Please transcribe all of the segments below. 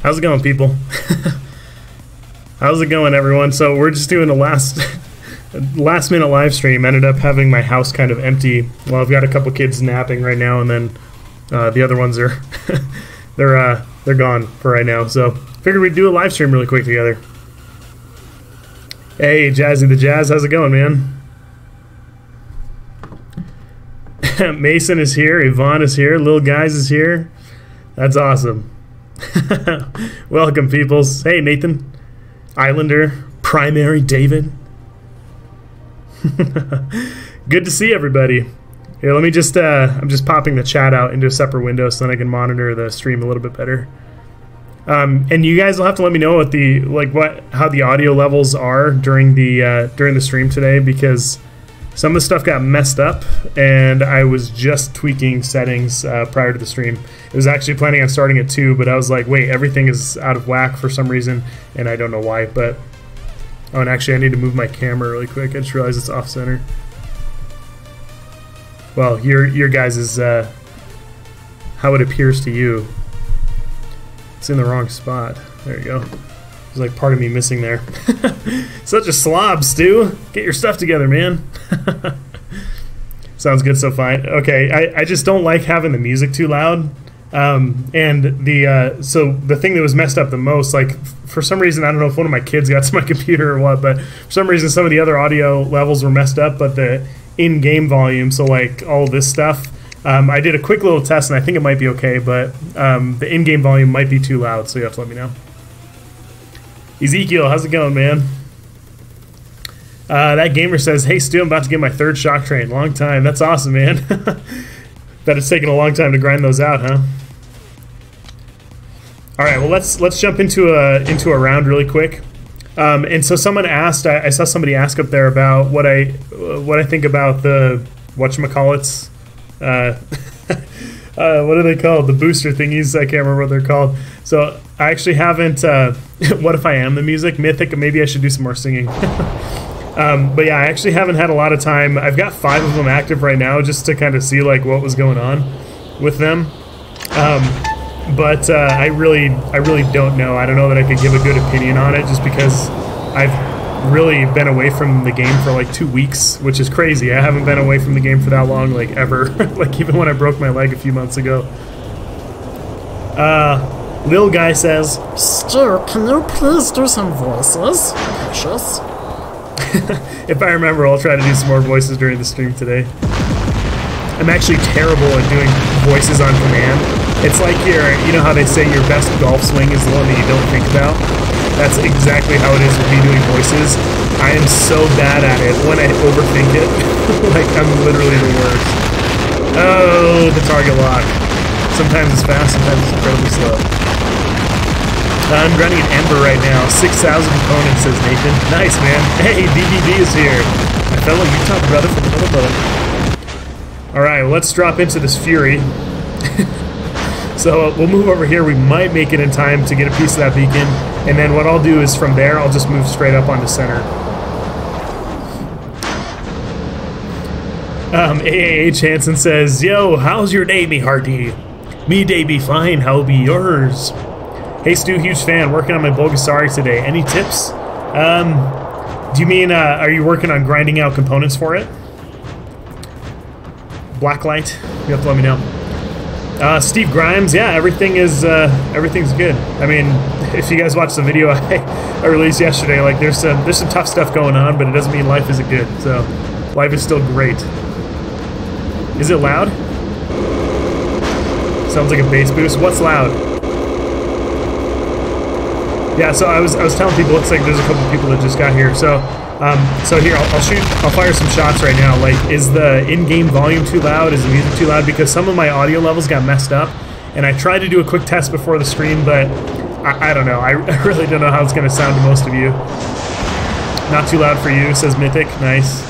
How's it going, people? How's it going, everyone? So we're just doing a last minute live stream. Ended up having my house kind of empty. Well, I've got a couple kids napping right now, and then the other ones are they're gone for right now. So figured we'd do a live stream really quick together. Hey, Jazzy the Jazz, how's it going, man? Mason is here, Yvonne is here, Lil Guys is here. That's awesome. Welcome, peoples. Hey, Nathan, Islander, Primary David. Good to see everybody. Here, let me just I'm just popping the chat out into a separate window so then I can monitor the stream a little bit better. And you guys will have to let me know what how the audio levels are during the stream today, because some of the stuff got messed up and I was just tweaking settings prior to the stream. I was actually planning on starting at 2, but I was like, wait, everything is out of whack for some reason, and I don't know why. But oh, and actually I need to move my camera really quick. I just realized it's off center. Well, your guys is how it appears to you. It's in the wrong spot. There you go. There's like part of me missing there. Such a slob, Stu. Get your stuff together, man. Sounds good so fine. Okay, I just don't like having the music too loud. And so the thing that was messed up the most, like for some reason, I don't know if one of my kids got to my computer or what, but for some reason some of the other audio levels were messed up, but the in-game volume, so like all this stuff, I did a quick little test and I think it might be okay, but the in-game volume might be too loud, so you have to let me know. Ezekiel, how's it going, man? That gamer says, hey Stu, I'm about to get my 3rd shock train. Long time. That's awesome, man. Bet it's taken a long time to grind those out, huh? Alright, well let's jump into a round really quick. And so someone asked, I saw somebody ask up there about what I think about the whatchamacallits. What are they called? The booster thingies. I can't remember what they're called. So I actually haven't. What if I am the music? Mythic. Maybe I should do some more singing. But yeah, I actually haven't had a lot of time. I've got 5 of them active right now, just to kind of see like what was going on with them. But I really don't know. I don't know that I could give a good opinion on it, just because I've really been away from the game for like 2 weeks, which is crazy. I haven't been away from the game for that long, like ever. Like even when I broke my leg a few months ago. Lil Guy says, Stu, can you please do some voices? Precious. If I remember, I'll try to do some more voices during the stream today. I'm actually terrible at doing voices on command. It's like you know how they say your best golf swing is the one that you don't think about? That's exactly how it is with me doing voices. I am so bad at it when I overthink it. Like, I'm literally the worst. Oh, the target lock. Sometimes it's fast, sometimes it's incredibly slow. I'm grinding an Ember right now. 6,000 components, says Nathan. Nice, man. Hey, DDD is here. My fellow Utah brother from another mother. Alright, well, let's drop into this Fury. So we'll move over here. We might make it in time to get a piece of that beacon. And then what I'll do is from there, I'll just move straight up onto center. AAH Hansen says, yo, how's your day, me hearty? Me day be fine, how be yours? Hey Stu, huge fan, working on my Bulgasari today. Any tips? Do you mean, are you working on grinding out components for it? Blacklight, you have to let me know. Steve Grimes, yeah, everything's good. I mean, if you guys watched the video I released yesterday, like there's some tough stuff going on, but it doesn't mean life isn't good. So life is still great. Is it loud? Sounds like a bass boost. What's loud? Yeah, so I was telling people, looks like there's a couple people that just got here. So so here I'll fire some shots right now. Like, is the in-game volume too loud? Is the music too loud? Because some of my audio levels got messed up, and I tried to do a quick test before the stream, but I don't know. I really don't know how it's going to sound to most of you. Not too loud for you, says Mythic. Nice.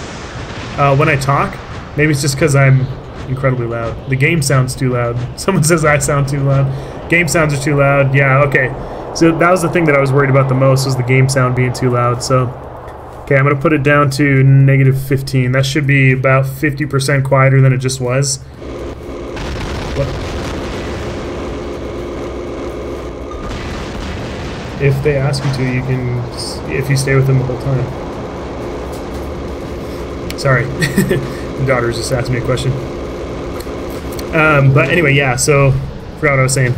When I talk, maybe it's just because I'm incredibly loud. The game sounds too loud. Someone says I sound too loud. Game sounds are too loud. Yeah, okay. So that was the thing that I was worried about the most, was the game sound being too loud. So, okay, I'm going to put it down to -15. That should be about 50% quieter than it just was. What? If they ask you to, you can, if you stay with them the whole time. Sorry. My daughter just asked me a question. But anyway, yeah, so, forgot what I was saying.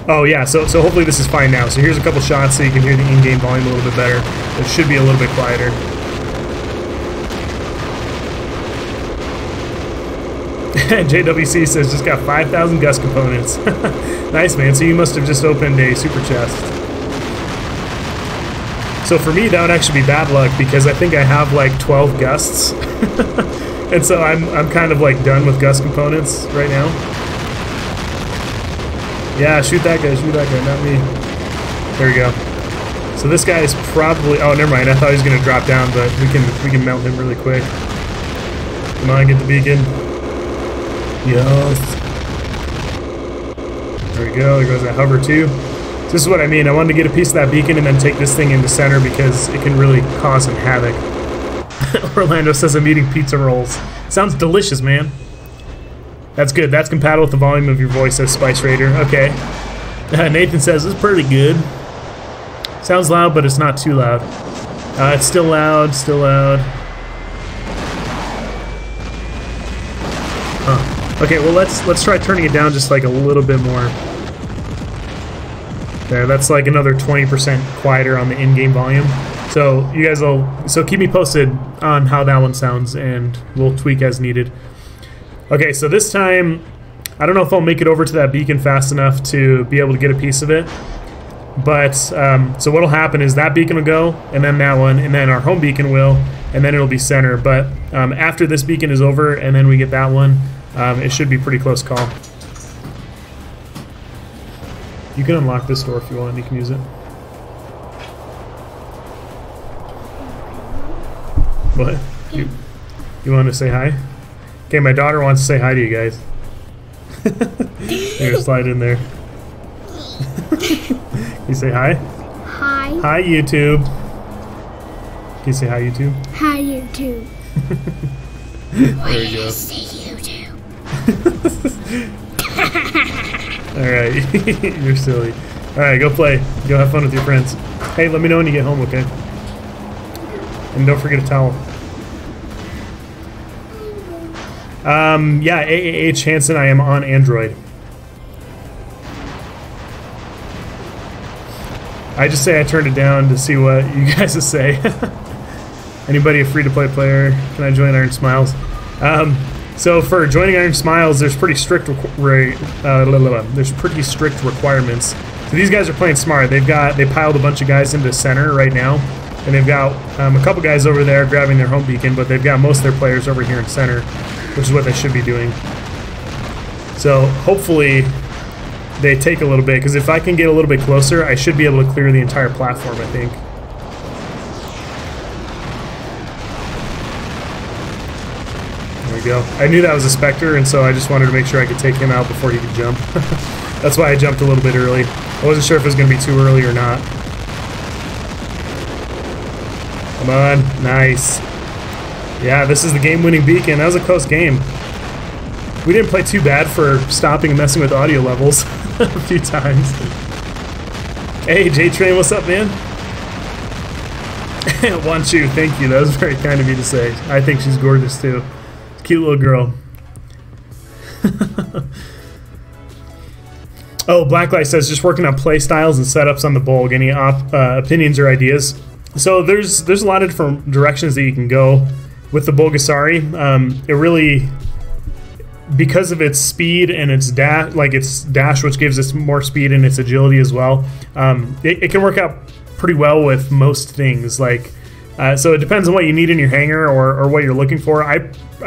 Oh yeah, so hopefully this is fine now. So here's a couple shots so you can hear the in-game volume a little bit better. It should be a little bit quieter. JWC says just got 5,000 Gust components. Nice, man. So you must have just opened a super chest. So for me, that would actually be bad luck because I think I have like 12 Gusts. And so I'm kind of like done with Gust components right now. Yeah, shoot that guy, not me. There we go. So this guy is probably, oh never mind, I thought he was gonna drop down, but we can mount him really quick. Come on, get the beacon. Yes. There we go, there goes that hover too. So this is what I mean, I wanted to get a piece of that beacon and then take this thing into center because it can really cause some havoc. Orlando says I'm eating pizza rolls. Sounds delicious, man. That's good. That's compatible with the volume of your voice, says Spice Raider. Okay. Nathan says it's pretty good. Sounds loud, but it's not too loud. It's still loud, still loud. Huh. Okay, well let's try turning it down just like a little bit more. There, that's like another 20% quieter on the in-game volume. So you guys will, so keep me posted on how that one sounds and we'll tweak as needed. Okay, so this time, I don't know if I'll make it over to that beacon fast enough to be able to get a piece of it. But, so what'll happen is that beacon will go, and then that one, and then our home beacon will, and then it'll be center. But after this beacon is over, and then we get that one, it should be pretty close call. You can unlock this door if you want, you can use it. What? You want to say hi? Okay, my daughter wants to say hi to you guys. Here, slide in there. Can you say hi? Hi. Hi, YouTube. Can you say hi, YouTube? Hi, YouTube. There you go. Say YouTube. Alright, you're silly. Alright, go play. Go have fun with your friends. Hey, let me know when you get home, okay? And don't forget a towel. Yeah, AAH Hansen, I am on Android. I just say I turned it down to see what you guys say. Anybody a free-to-play player? Can I join Iron Smiles? So for joining Iron Smiles, there's pretty strict requirements. So these guys are playing smart. They piled a bunch of guys into center right now, and they've got a couple guys over there grabbing their home beacon, but they've got most of their players over here in center, which is what they should be doing. So hopefully they take a little bit, because if I can get a little bit closer, I should be able to clear the entire platform, I think. There we go. I knew that was a Spectre, and so I just wanted to make sure I could take him out before he could jump. That's why I jumped a little bit early. I wasn't sure if it was going to be too early or not. Come on. Nice. Yeah, this is the game-winning beacon. That was a close game. We didn't play too bad for stopping and messing with audio levels a few times. Hey, J-Train, what's up, man? Want you, thank you. That was very kind of you to say. I think she's gorgeous, too. Cute little girl. Oh, Blacklight says, just working on play styles and setups on the Bulg. Any opinions or ideas? So there's a lot of different directions that you can go with the Bulgasari. It really, because of its speed and its dash, which gives us more speed and its agility as well, it can work out pretty well with most things. So it depends on what you need in your hangar or what you're looking for. I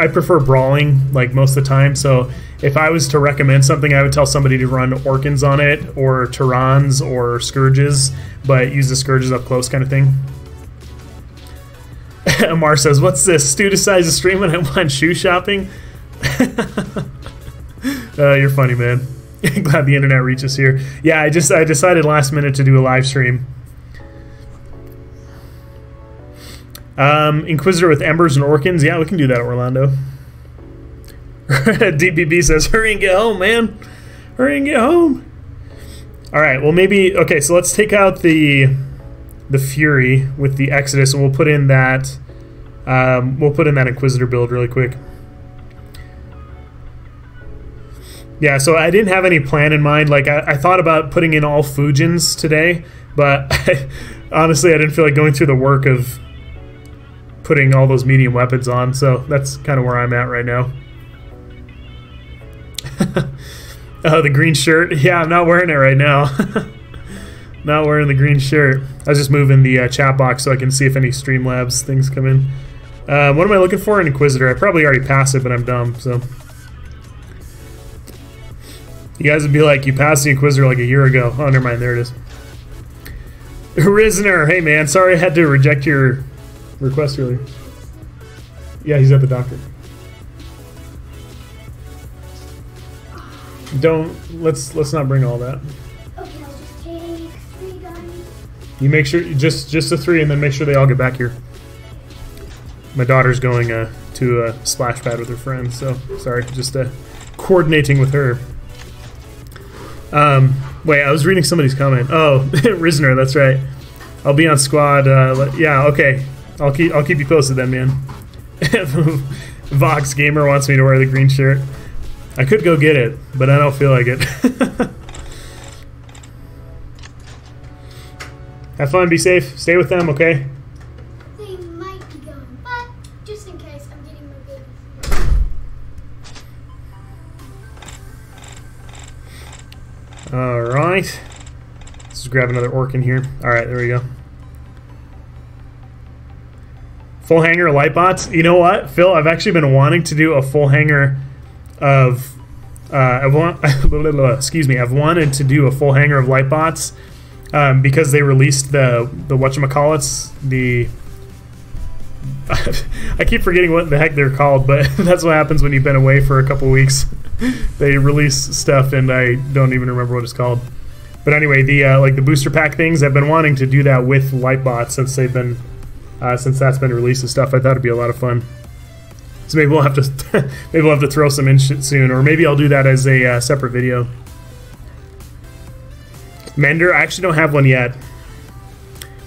prefer brawling like most of the time. So if I was to recommend something, I would tell somebody to run Orkans on it, or Tyrans, or Scourges, but use the Scourges up close kind of thing. Amar says, what's this? Stu decides to stream when I went shoe shopping? You're funny, man. Glad the internet reaches here. Yeah, I decided last minute to do a live stream. Inquisitor with Embers and Orkans. Yeah, we can do that, Orlando. DPB says, hurry and get home, man. Hurry and get home. All right, well maybe, okay, so let's take out the Fury with the Exodus, and we'll put in that Inquisitor build really quick. Yeah, so I didn't have any plan in mind. Like, I thought about putting in all Fujins today, but honestly, I didn't feel like going through the work of putting all those medium weapons on, so that's kind of where I'm at right now. Oh, the green shirt. Yeah, I'm not wearing it right now. Not wearing the green shirt. I was just moving the chat box so I can see if any Streamlabs things come in. What am I looking for? An Inquisitor. I probably already passed it, but I'm dumb, so... You guys would be like, you passed the Inquisitor like a year ago. Oh, never mind. There it is. Risner. Hey, man. Sorry I had to reject your request earlier. Yeah, he's at the doctor. Don't... Let's not bring all that. Okay, I'll just take 3 guns. You make sure... Just the 3, and then make sure they all get back here. My daughter's going to a splash pad with her friends, so... Sorry, just coordinating with her. Wait, I was reading somebody's comment. Oh, Risner, that's right. I'll be on squad. Yeah, okay. I'll keep you posted then, man. Vox Gamer wants me to wear the green shirt. I could go get it, but I don't feel like it. Have fun, be safe, stay with them, okay? They might be going, but just in case, I'm getting my baby. Alright. Let's just grab another orc in here. Alright, there we go. Full hanger light bots. You know what, Phil? I've actually been wanting to do a full hanger of... excuse me. I've wanted to do a full hanger of light bots because they released the whatchamacallits, the... I keep forgetting what the heck they're called, but that's what happens when you've been away for a couple weeks. They release stuff and I don't even remember what it's called. But anyway, the like the booster pack things, I've been wanting to do that with Lightbot since they've been since that's been released and stuff. I thought it'd be a lot of fun. So maybe we'll have to maybe we'll have to throw some in soon, or maybe I'll do that as a separate video. Mender, I actually don't have one yet.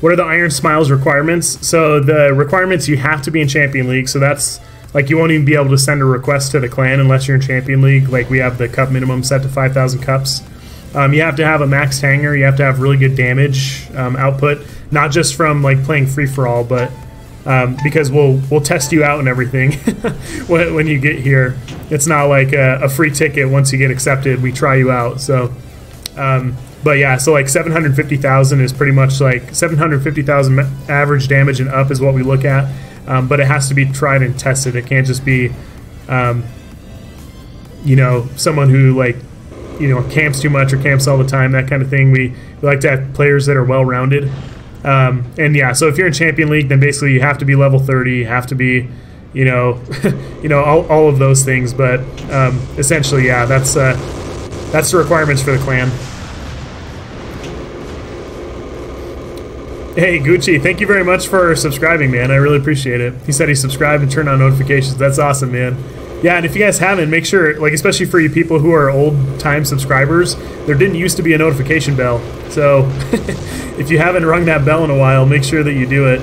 What are the Iron Smiles requirements? So the requirements, you have to be in Champion League, so that's like you won't even be able to send a request to the clan unless you're in Champion League. Like we have the cup minimum set to 5,000 cups. You have to have a maxed hanger. You have to have really good damage output, not just from like playing free for all, but because we'll test you out and everything when you get here. It's not like a free ticket. Once you get accepted, we try you out. So, but yeah, so like 750,000 is pretty much like 750,000 average damage and up is what we look at. But it has to be tried and tested. It can't just be, you know, someone who like, you know, camps too much or camps all the time, that kind of thing. We like to have players that are well-rounded. And yeah, so if you're in Champion League, then basically you have to be level 30, you have to be, you know, you know, all of those things. But essentially, yeah, that's the requirements for the clan. Hey, Gucci, thank you very much for subscribing, man. I really appreciate it. He said he subscribed and turned on notifications. That's awesome, man. Yeah, and if you guys haven't, make sure, like, especially for you people who are old-time subscribers, there didn't used to be a notification bell. So, if you haven't rung that bell in a while, make sure that you do it.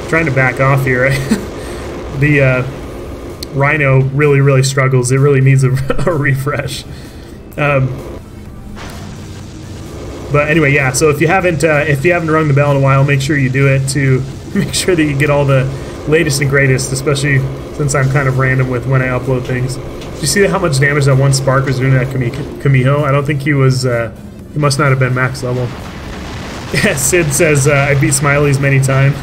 Trying to back off here. The Rhino really, really struggles. It really needs a refresh. But anyway, yeah. So if you haven't rung the bell in a while, make sure you do it to make sure that you get all the latest and greatest. Especially since I'm kind of random with when I upload things. Did you see how much damage that one spark was doing at Kamiho? I don't think he was. He must not have been max level. Yeah, Sid says I beat Smiley's many times.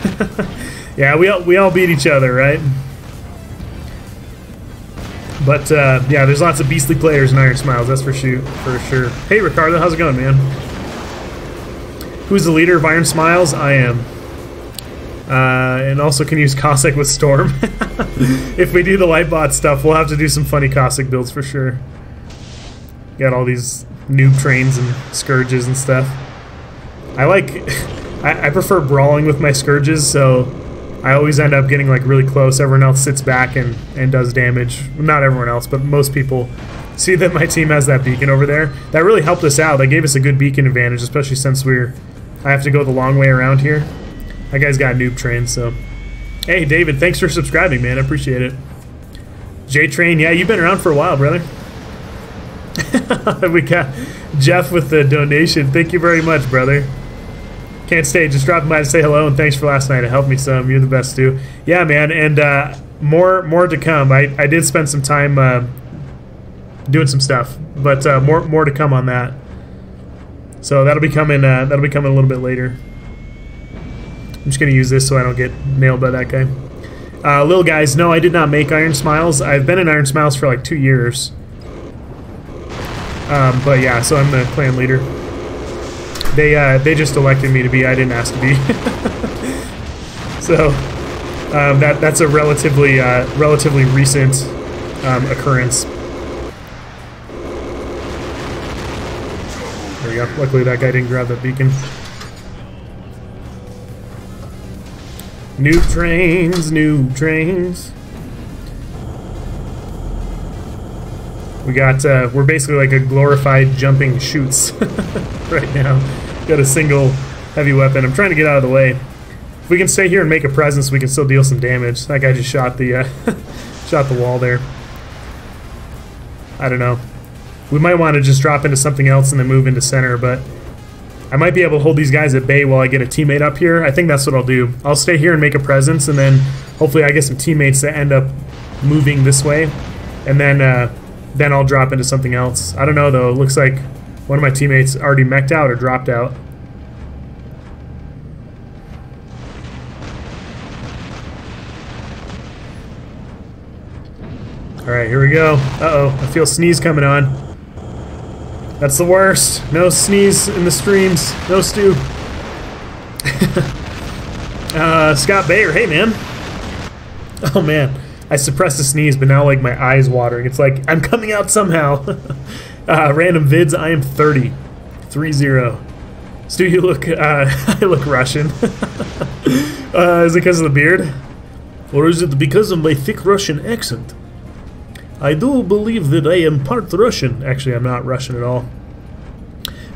Yeah, we all beat each other, right? But yeah, there's lots of beastly players in Iron Smiles. That's for sure. Hey, Ricardo, how's it going, man? Who's the leader of Iron Smiles? I am. And also can use Cossack with Storm. If we do the Lightbot stuff, we'll have to do some funny Cossack builds for sure. Got all these noob trains and Scourges and stuff. I prefer brawling with my Scourges, so I always end up getting like really close. Everyone else sits back and does damage. Not everyone else, but most people see that my team has that beacon over there. That really helped us out. That gave us a good beacon advantage, especially since I have to go the long way around here. That guy's got noob train, so. Hey, David, thanks for subscribing, man. I appreciate it. J-Train, yeah, you've been around for a while, brother. We got Jeff with the donation. Thank you very much, brother. Can't stay, just dropping by to say hello, and thanks for last night. It helped me some. You're the best, too. Yeah, man, and more to come. I did spend some time doing some stuff, but more to come on that. So that'll be coming a little bit later. I'm just gonna use this so I don't get nailed by that guy. Little guys, no, I did not make Iron Smiles. I've been in Iron Smiles for like 2 years. But yeah, so I'm the clan leader. They just elected me to be. I didn't ask to be. So that's a relatively recent occurrence. There we go. Luckily that guy didn't grab that beacon. Noob trains, noob trains. We got, we're basically like a glorified jumping chutes right now. Got a single heavy weapon. I'm trying to get out of the way. If we can stay here and make a presence, we can still deal some damage. That guy just shot the, shot the wall there. I don't know. We might want to just drop into something else and then move into center, but I might be able to hold these guys at bay while I get a teammate up here. I think that's what I'll do. I'll stay here and make a presence, and then hopefully I get some teammates that end up moving this way, and then I'll drop into something else. I don't know, though. It looks like one of my teammates already mech'd out or dropped out. Alright, here we go. Uh-oh, I feel sneeze coming on. That's the worst. No sneeze in the streams. No stew. Scott Bayer, hey man. Oh man, I suppressed a sneeze, but now like my eyes watering. It's like I'm coming out somehow. Random vids. I am 30. 30. Stu, you look. I look Russian. Is it because of the beard, or is it because of my thick Russian accent? I do believe that I am part Russian. Actually, I'm not Russian at all.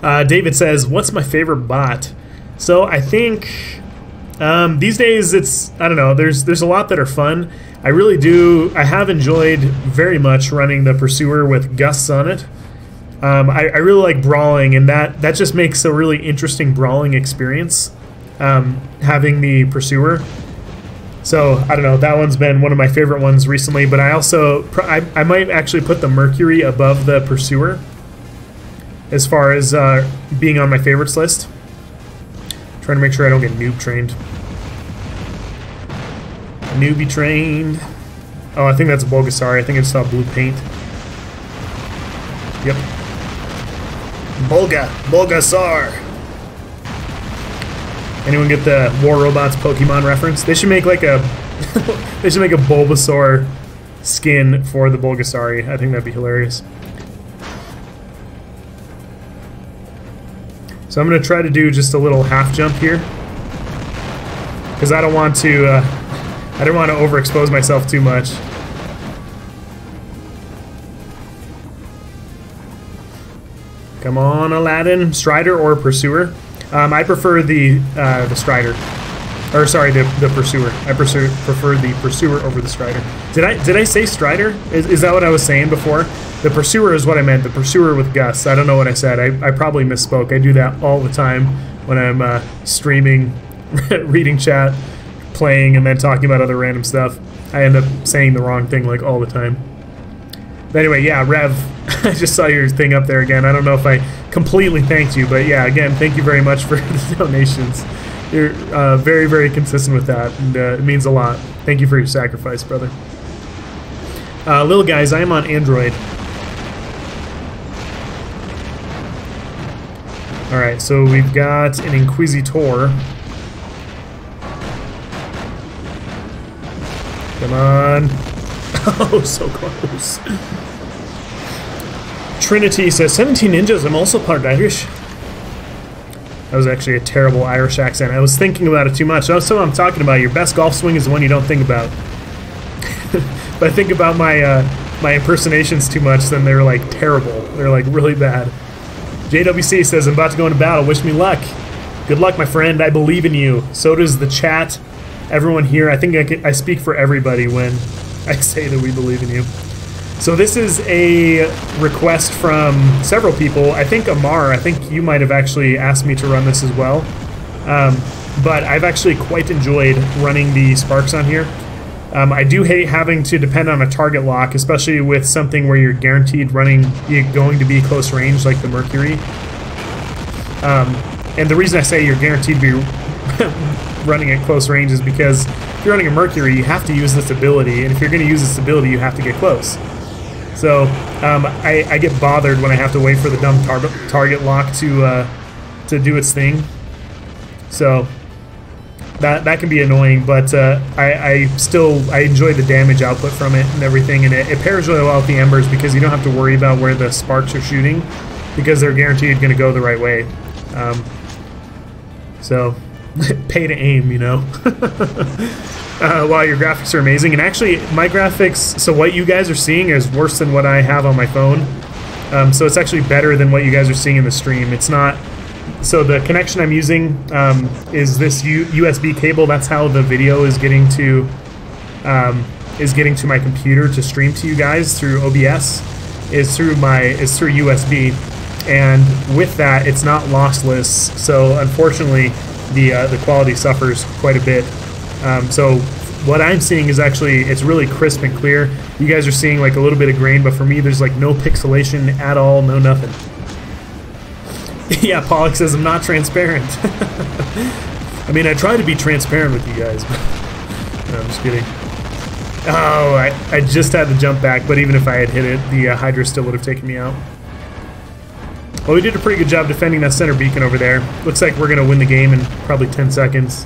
David says, what's my favorite bot? So I think these days it's, I don't know, there's a lot that are fun. I really do, I have enjoyed very much running the Pursuer with Gusts on it. I really like brawling, and that just makes a really interesting brawling experience, having the Pursuer. So, I don't know, that one's been one of my favorite ones recently, but I also, I might actually put the Mercury above the Pursuer as far as being on my favorites list. Trying to make sure I don't get noob trained. Newbie trained. Oh, I think that's a Bulgasari. I think it's blue paint. Yep. Bulgasar. Anyone get the War Robots Pokemon reference? They should make like a they should make a Bulbasaur skin for the Bulgasari. I think that'd be hilarious. So I'm gonna try to do just a little half jump here, because I don't want to overexpose myself too much. Come on, Aladdin. Strider or Pursuer? I prefer the Strider. Or sorry, the Pursuer. I prefer the Pursuer over the Strider. Did I say Strider? Is that what I was saying before? The Pursuer is what I meant. The Pursuer with Gus. I don't know what I said. I probably misspoke. I do that all the time when I'm streaming, reading chat, playing, and then talking about other random stuff. I end up saying the wrong thing like all the time. But anyway, yeah, Rev, I just saw your thing up there again. I don't know if I completely thanked you, but yeah, again, thank you very much for the donations. You're very, very consistent with that, and it means a lot. Thank you for your sacrifice, brother. Little guys, I am on Android. Alright, so we've got an Inquisitor. Come on. Oh, so close. Trinity says, 17 ninjas, I'm also part Irish. That was actually a terrible Irish accent. I was thinking about it too much. That's what I'm talking about. Your best golf swing is the one you don't think about. If I think about my my impersonations too much, then they're like terrible. They're like really bad. JWC says, I'm about to go into battle. Wish me luck. Good luck, my friend. I believe in you. So does the chat. Everyone here. I think I speak for everybody when I say that we believe in you. So this is a request from several people. I think Amar, I think you might have actually asked me to run this as well. But I've actually quite enjoyed running the sparks on here. I do hate having to depend on a target lock, especially with something where you're guaranteed you're going to be close range like the Mercury. And the reason I say you're guaranteed to be running at close range is because if you're running a Mercury, you have to use this ability, and if you're going to use this ability, you have to get close. So I get bothered when I have to wait for the dumb target lock to do its thing. So that can be annoying, but I enjoy the damage output from it and everything, and it pairs really well with the Embers because you don't have to worry about where the sparks are shooting because they're guaranteed going to go the right way. So pay to aim, you know. While your graphics are amazing, and actually my graphics, so what you guys are seeing is worse than what I have on my phone. So it's actually better than what you guys are seeing in the stream. It's not. So the connection I'm using is this USB cable. That's how the video is getting to my computer to stream to you guys through OBS. Is through USB, and with that, it's not lossless. So unfortunately, the quality suffers quite a bit. So what I'm seeing is actually it's really crisp and clear. You guys are seeing like a little bit of grain, but for me, there's like no pixelation at all, no nothing. Yeah, Pollock says I'm not transparent. I mean, I try to be transparent with you guys, but no, I'm just kidding. Oh, I just had to jump back, but even if I had hit it, the Hydra still would have taken me out. Well, we did a pretty good job defending that center beacon over there. Looks like we're going to win the game in probably 10 seconds.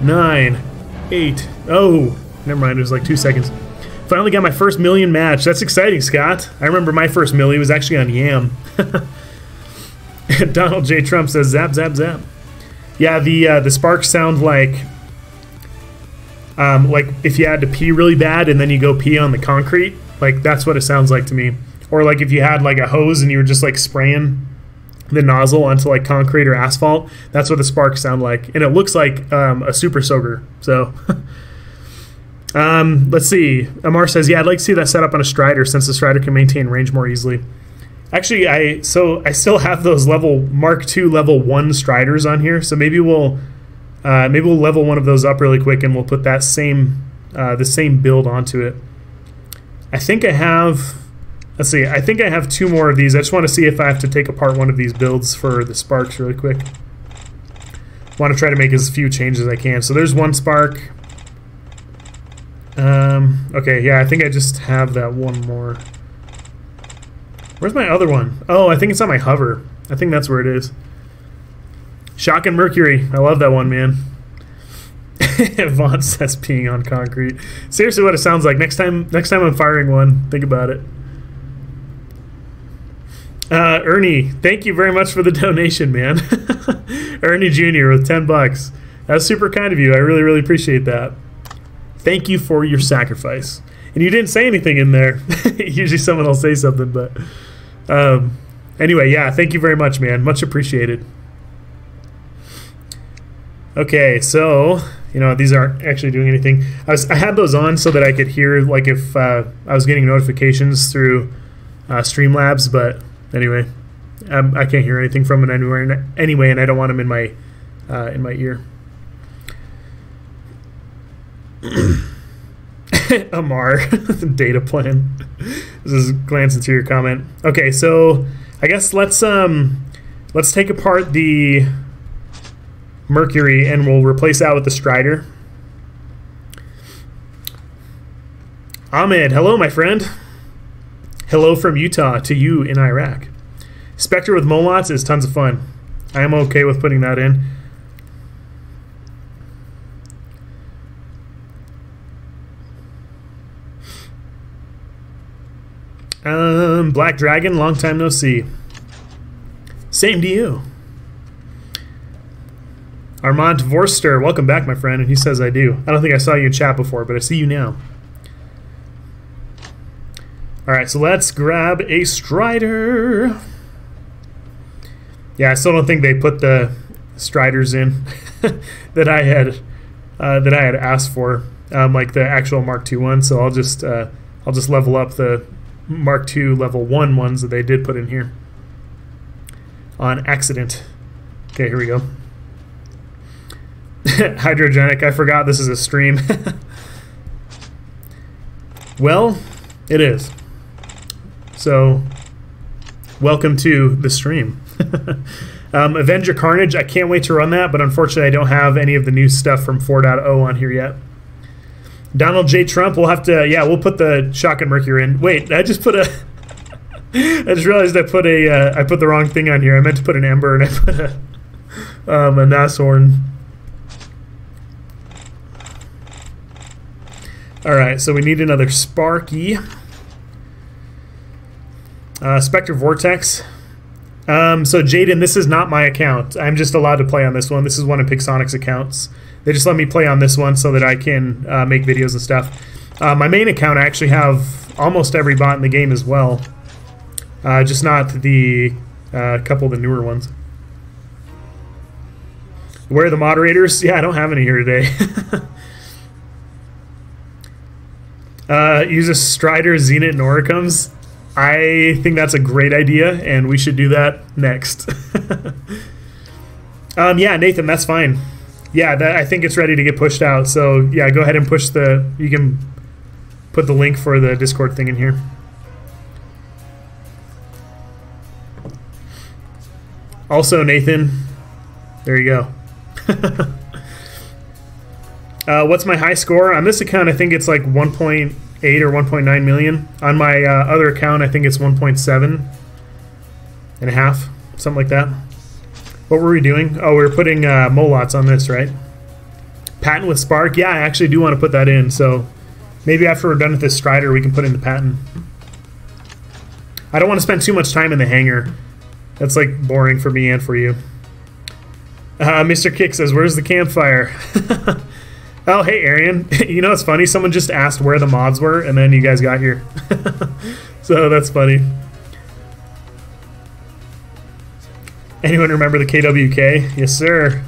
9, 8, oh, never mind, it was like 2 seconds. Finally got my first million match. That's exciting, Scott. I remember my first milli was actually on Yam. Donald J. Trump says zap, zap, zap. Yeah, the sparks sound like if you had to pee really bad and then you go pee on the concrete. Like, that's what it sounds like to me. Or like if you had like a hose and you were just like spraying the nozzle onto like concrete or asphalt. That's what the sparks sound like. And it looks like a super soaker. So let's see. Amar says, yeah, I'd like to see that set up on a Strider since the Strider can maintain range more easily. Actually, I still have those Mark II level 1 Striders on here, so maybe we'll level one of those up really quick and we'll put that the same build onto it. I think I have, let's see, I think I have 2 more of these. I just want to see if I have to take apart one of these builds for the sparks really quick. I want to try to make as few changes as I can. So there's one spark. Okay, yeah, I think I just have that one more. Where's my other one? Oh, I think it's on my hover. I think that's where it is. Shotgun Mercury. I love that one, man. Vaughn says peeing on concrete. Seriously, what it sounds like. Next time I'm firing one, think about it. Ernie, thank you very much for the donation, man. Ernie Jr. with 10 bucks. That's super kind of you. I really, really appreciate that. Thank you for your sacrifice. And you didn't say anything in there. Usually someone will say something, but anyway, yeah, thank you very much, man. Much appreciated. Okay, so, you know, these aren't actually doing anything. I had those on so that I could hear, like, if I was getting notifications through Streamlabs, but anyway, I can't hear anything from it anyway, and I don't want them in my ear. Amar, data plan. This is glancing through your comment. Okay, so I guess let's take apart the Mercury and we'll replace that with the Strider. Ahmed, hello, my friend. Hello from Utah to you in Iraq. Spectre with Molots is tons of fun. I am okay with putting that in. Black Dragon, long time no see. Same to you. Armand Vorster, welcome back, my friend. And he says I do. I don't think I saw you in chat before, but I see you now. All right, so let's grab a Strider. Yeah, I still don't think they put the Striders in that I had asked for, like the actual Mark II one. So I'll just level up the Mark II level 1 ones that they did put in here on accident. Okay, here we go. Hydrogenic, I forgot this is a stream. Well, it is. So, welcome to the stream. Avenger Carnage, I can't wait to run that, but unfortunately I don't have any of the new stuff from 4.0 on here yet. Donald J. Trump, we'll have to, yeah, we'll put the Shotgun Mercury in. Wait, I just put a, I just realized I put the wrong thing on here. I meant to put an Ember and I put a Nashorn. Alright, so we need another Sparky. Spectre Vortex. So Jaden, this is not my account. I'm just allowed to play on this one. This is one of Pixonic's accounts. They just let me play on this one so that I can make videos and stuff. My main account, I actually have almost every bot in the game as well. Just not the couple of the newer ones. Where are the moderators? Yeah, I don't have any here today. Use a Strider, Zenit, and Oricums. I think that's a great idea, and we should do that next. Yeah, Nathan, that's fine. Yeah, I think it's ready to get pushed out. So, yeah, go ahead and push the... You can put the link for the Discord thing in here. Also, Nathan, there you go. What's my high score? On this account, I think it's like 1.8 or 1.9 million. On my other account, I think it's 1.7 and a half, something like that. What were we doing? Oh, we were putting Molots on this, right? Patent with Spark? Yeah, I actually do want to put that in, so maybe after we're done with this Strider, we can put in the patent. I don't want to spend too much time in the hangar. That's like boring for me and for you. Mr. Kick says, where's the campfire? Oh, hey, Arian. You know, it's funny. Someone just asked where the mods were, and then you guys got here. So that's funny. Anyone remember the KWK? Yes, sir.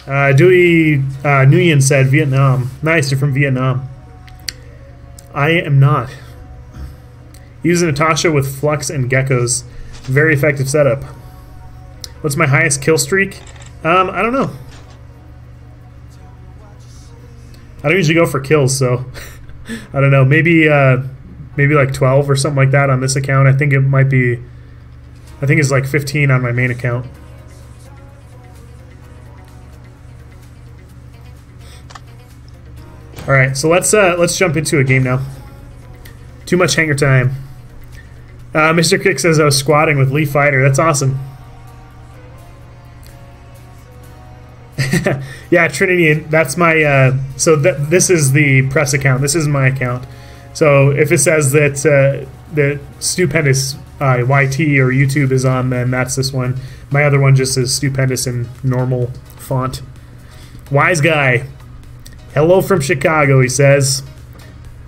Dewey Nguyen said Vietnam. Nice, you're from Vietnam. I am not. Use Natasha with Flux and Geckos. Very effective setup. What's my highest kill streak? I don't know. I don't usually go for kills, so I don't know. Maybe like 12 or something like that on this account. I think it might be. I think it's like 15 on my main account. All right, so let's jump into a game now. Too much hangar time. Mr. Kick says I was squatting with Lee Fighter. That's awesome. Yeah, Trinity, that's my, so this is the press account. This is my account. So if it says that that Stupendous YT or YouTube is on, then that's this one. My other one just says Stupendous in normal font. Wise Guy. Hello from Chicago, he says.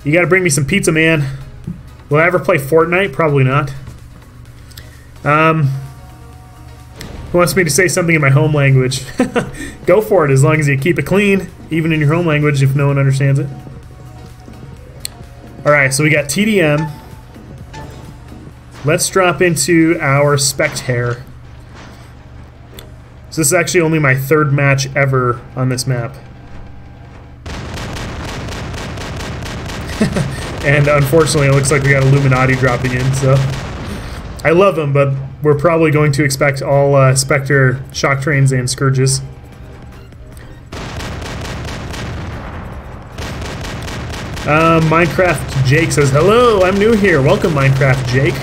You gotta bring me some pizza, man. Will I ever play Fortnite? Probably not. Who wants me to say something in my home language? Go for it, as long as you keep it clean, even in your home language if no one understands it. Alright, so we got TDM. Let's drop into our Spect Hair. So this is actually only my third match ever on this map. And unfortunately it looks like we got Illuminati dropping in, so I love them, but we're probably going to expect all Spectre shock trains and Scourges. Minecraft Jake says, hello, I'm new here. Welcome, Minecraft Jake.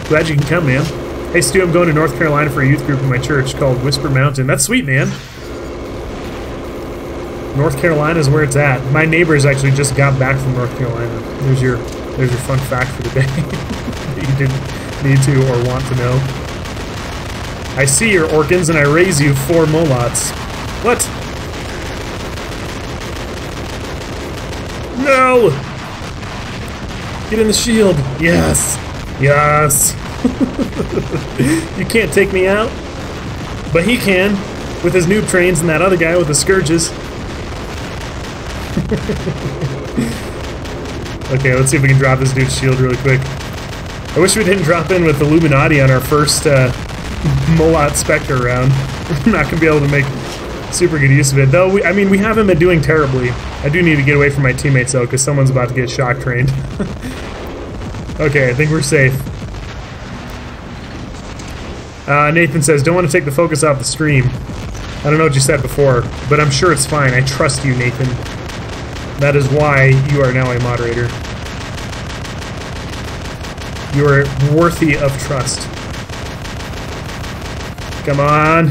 Glad you can come, man. Hey, Stu, I'm going to North Carolina for a youth group in my church called Whisper Mountain. That's sweet, man. North Carolina is where it's at. My neighbors actually just got back from North Carolina. There's your fun fact for the day. You didn't need to or want to know. I see your Orkans and I raise you 4 Molots. What? No! Get in the shield. Yes. Yes. You can't take me out. But he can, with his noob trains and that other guy with the scourges. Okay, let's see if we can drop this dude's shield really quick. I wish we didn't drop in with Illuminati on our first Molot Spectre round. We're not going to be able to make super good use of it. Though, I mean, we haven't been doing terribly. I do need to get away from my teammates, though, because someone's about to get shock trained. Okay, I think we're safe. Nathan says, don't want to take the focus off the stream. I don't know what you said before, but I'm sure it's fine. I trust you, Nathan. That is why you are now a moderator. You are worthy of trust. Come on.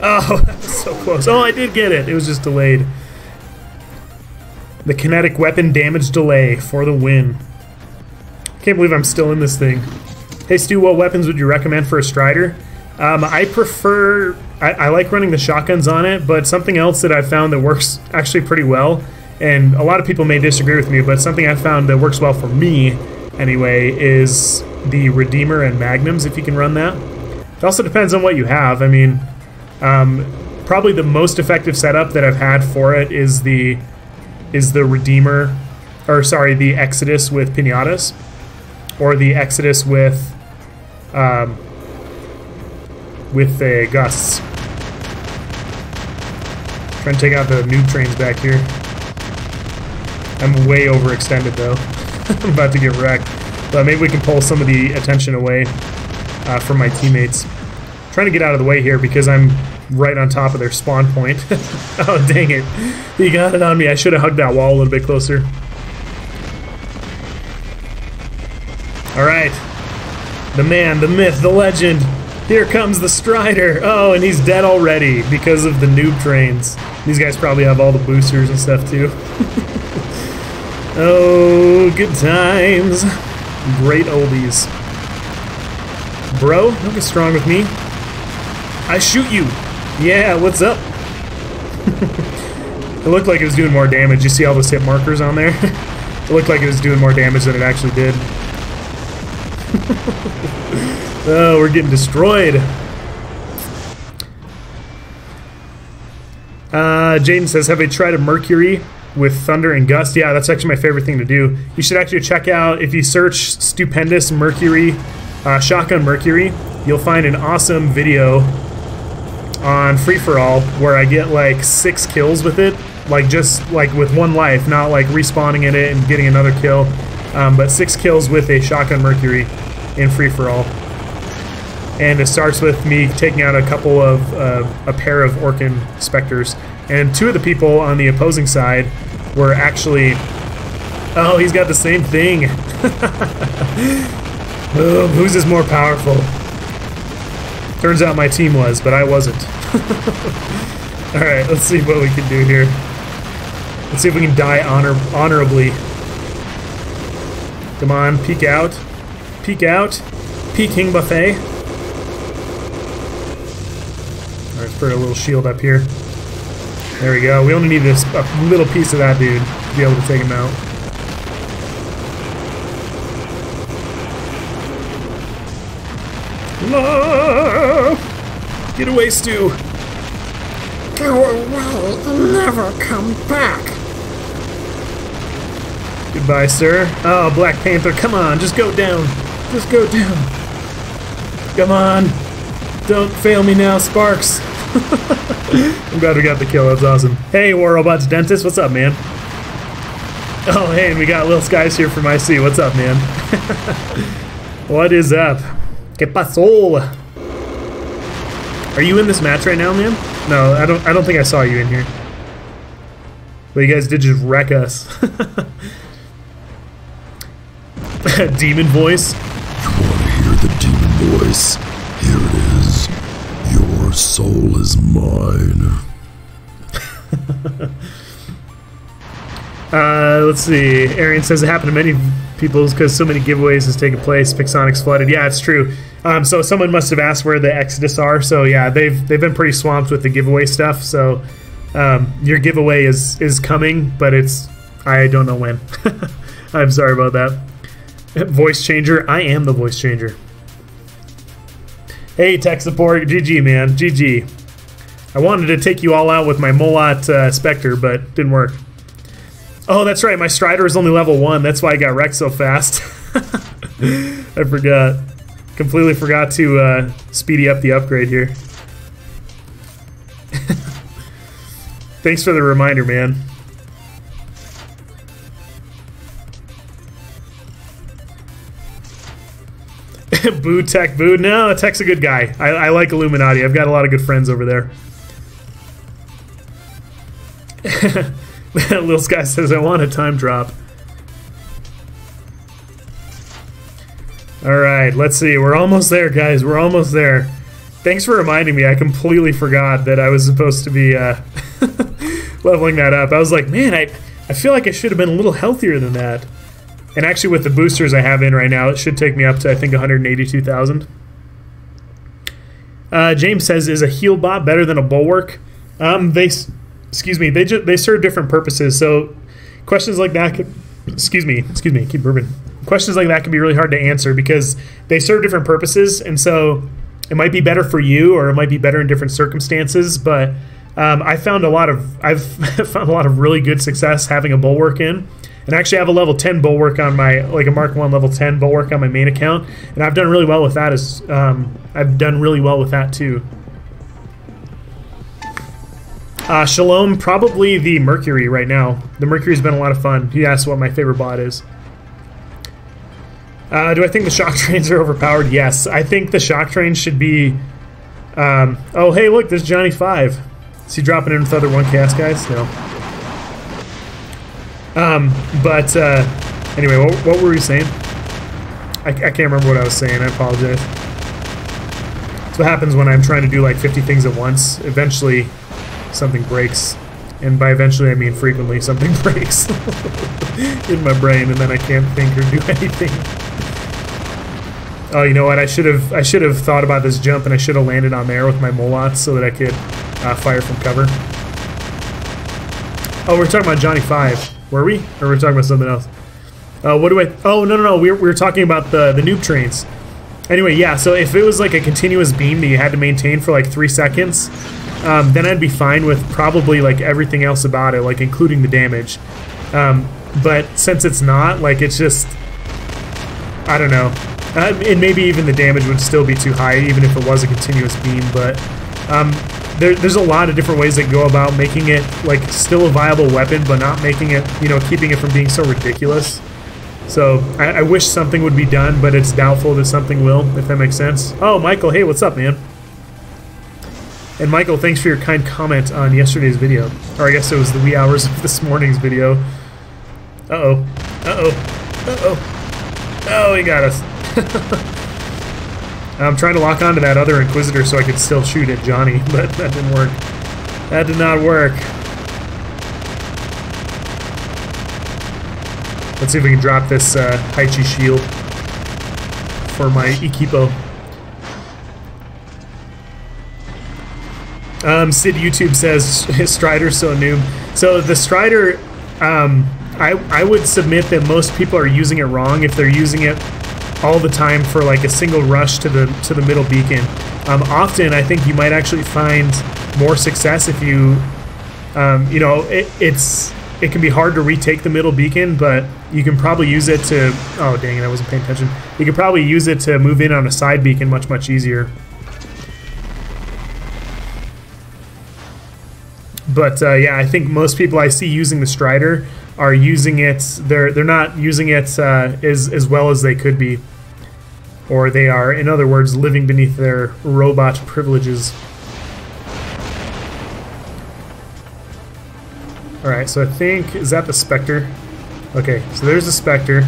Oh, that was so close. Oh, I did get it. It was just delayed. The kinetic weapon damage delay for the win. Can't believe I'm still in this thing. Hey Stu, what weapons would you recommend for a Strider? I prefer... I like running the shotguns on it, but something else that I've found that works actually pretty well, and a lot of people may disagree with me, but something I've found that works well for me, anyway, is the Redeemer and Magnums, if you can run that. It also depends on what you have. I mean, probably the most effective setup that I've had for it is the Redeemer, or sorry, the Exodus with Pinatas, or the Exodus with the Gusts. Trying to take out the noob trains back here. I'm way overextended though. I'm about to get wrecked. But maybe we can pull some of the attention away from my teammates. Trying to get out of the way here because I'm right on top of their spawn point. Oh, dang it. He got it on me. I should have hugged that wall a little bit closer. Alright. The man, the myth, the legend. Here comes the Strider. Oh, and he's dead already because of the noob trains. These guys probably have all the boosters and stuff too. Oh, good times. Great oldies. Bro, don't get strong with me. I shoot you. Yeah, what's up? It looked like it was doing more damage. You see all those hit markers on there? It looked like it was doing more damage than it actually did. Oh, we're getting destroyed. Jaden says, have they tried a Mercury with Thunder and Gust? Yeah, that's actually my favorite thing to do. You should actually check out, if you search Stupendous Mercury, Shotgun Mercury, you'll find an awesome video on Free-For-All where I get like 6 kills with it. Like just like with 1 life, not like respawning in it and getting another kill. But 6 kills with a Shotgun Mercury in Free-For-All. And it starts with me taking out a couple of, a pair of Orkan Spectres. And 2 of the people on the opposing side were actually... Oh, he's got the same thing. Oh, whose is more powerful? Turns out my team was, but I wasn't. Alright, let's see what we can do here. Let's see if we can die honorably. Come on, peek out. Peek out. Peeking buffet. Alright, let's put a little shield up here. There we go. We only need this a little piece of that dude to be able to take him out. No! Get away, Stu! Go away and never come back. Goodbye, sir. Oh, Black Panther, come on, just go down. Just go down. Come on. Don't fail me now, Sparks. I'm glad we got the kill, that's awesome. Hey, War Robots Dentist, what's up, man? Oh, hey, and we got Lil Skies here from IC. What's up, man? What is up? ¿Qué pasó? Are you in this match right now, man? No, I don't think I saw you in here. But you guys did just wreck us. Demon voice. You want to hear the demon voice? Here it is. Your soul is mine. Let's see. Arian says it happened to many people because so many giveaways has taken place. Pixonic's flooded. Yeah, it's true. So someone must have asked where the Exodus are. So yeah, they've been pretty swamped with the giveaway stuff. So your giveaway is coming, but I don't know when. I'm sorry about that. Voice changer. I am the voice changer. Hey, tech support. GG, man. GG. I wanted to take you all out with my Molot Spectre, but didn't work. Oh, that's right. My Strider is only level 1. That's why I got wrecked so fast. I forgot. Completely forgot to speedy up the upgrade here. Thanks for the reminder, man. Boo Tech, boo. No, Tech's a good guy. I like Illuminati. I've got a lot of good friends over there. Lil Sky says, I want a time drop. Alright, let's see. We're almost there, guys. We're almost there. Thanks for reminding me. I completely forgot that I was supposed to be leveling that up. I was like, man, I feel like I should have been a little healthier than that. And actually, with the boosters I have in right now, it should take me up to, I think, 182,000. James says, is a heal bot better than a Bulwark? They serve different purposes. So questions like that could, excuse me, keep burping. Questions like that can be really hard to answer because they serve different purposes, and so it might be better for you or it might be better in different circumstances. But I've found a lot of really good success having a Bulwark in, and I actually have a level 10 Bulwark on my, like a Mark 1 level 10 Bulwark on my main account, and I've done really well with that. I've done really well with that too. Shalom, probably the Mercury right now. The Mercury's been a lot of fun. He asked what my favorite bot is. Do I think the shock trains are overpowered? Yes. I think the shock trains should be... oh, hey, look, there's Johnny 5. Is he dropping in with other 1Cast guys? No. Anyway, what were we saying? I can't remember what I was saying. I apologize. That's what happens when I'm trying to do like 50 things at once. Eventually, something breaks. And by eventually, I mean frequently, something breaks in my brain, and then I can't think or do anything. Oh, you know what? I should have thought about this jump, and I should have landed on there with my Molots so that I could fire from cover. Oh, we're talking about Johnny 5, were we? Or were we talking about something else? What do I? Oh, no. We were talking about the noob trains. Anyway, yeah. So if it was like a continuous beam that you had to maintain for like 3 seconds. Then I'd be fine with probably like everything else about it, like including the damage. But since it's not, like it's just, I don't know. And maybe even the damage would still be too high, even if it was a continuous beam. But there's a lot of different ways that go about making it like still a viable weapon, but not making it, you know, keeping it from being so ridiculous. So I wish something would be done, but it's doubtful that something will, if that makes sense. Oh, Michael, hey, what's up, man? And Michael, thanks for your kind comment on yesterday's video. Or I guess it was the wee hours of this morning's video. Uh-oh. Uh-oh. Uh-oh. Oh, he got us. I'm trying to lock onto that other Inquisitor so I could still shoot at Johnny, but that didn't work. That did not work. Let's see if we can drop this Haichi shield for my Equipo. Sid YouTube says his Strider's so noob. So the Strider, I would submit that most people are using it wrong if they're using it all the time for like a single rush to the middle beacon. Often I think you might actually find more success if you, you know, it can be hard to retake the middle beacon, but you can probably use it to, oh dang it, I wasn't paying attention. You can probably use it to move in on a side beacon much easier. But yeah, I think most people I see using the Strider are using it. They're not using it as well as they could be, or they are, in other words, living beneath their robot privileges. All right, so I think, is that the Spectre? Okay, so there's the Spectre.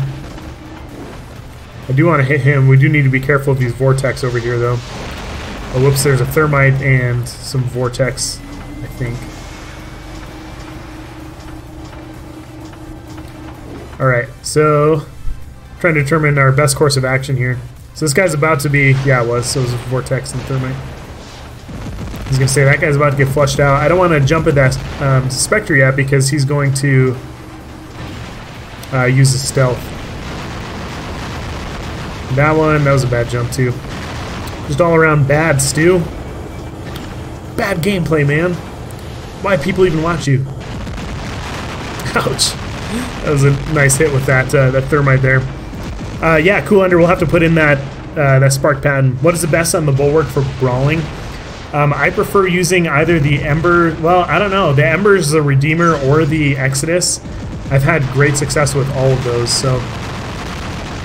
I do want to hit him. We do need to be careful of these vortex over here, though. Oh, whoops! There's a thermite and some vortex, I think. Alright, so trying to determine our best course of action here. So this guy's about to be, yeah, it was. So it was Vortex and Thermite. I was gonna say that guy's about to get flushed out. I don't want to jump at that Spectre yet because he's going to use his stealth. That was a bad jump too. Just all around bad, Stu. Bad gameplay, man. Why people even watch you? Ouch. That was a nice hit with that that Thermite there. Yeah, Cool Under, we'll have to put in that that spark pattern. What is the best on the Bulwark for brawling? I prefer using either the Ember, well, I don't know, the Embers, the Redeemer, or the Exodus. I've had great success with all of those, so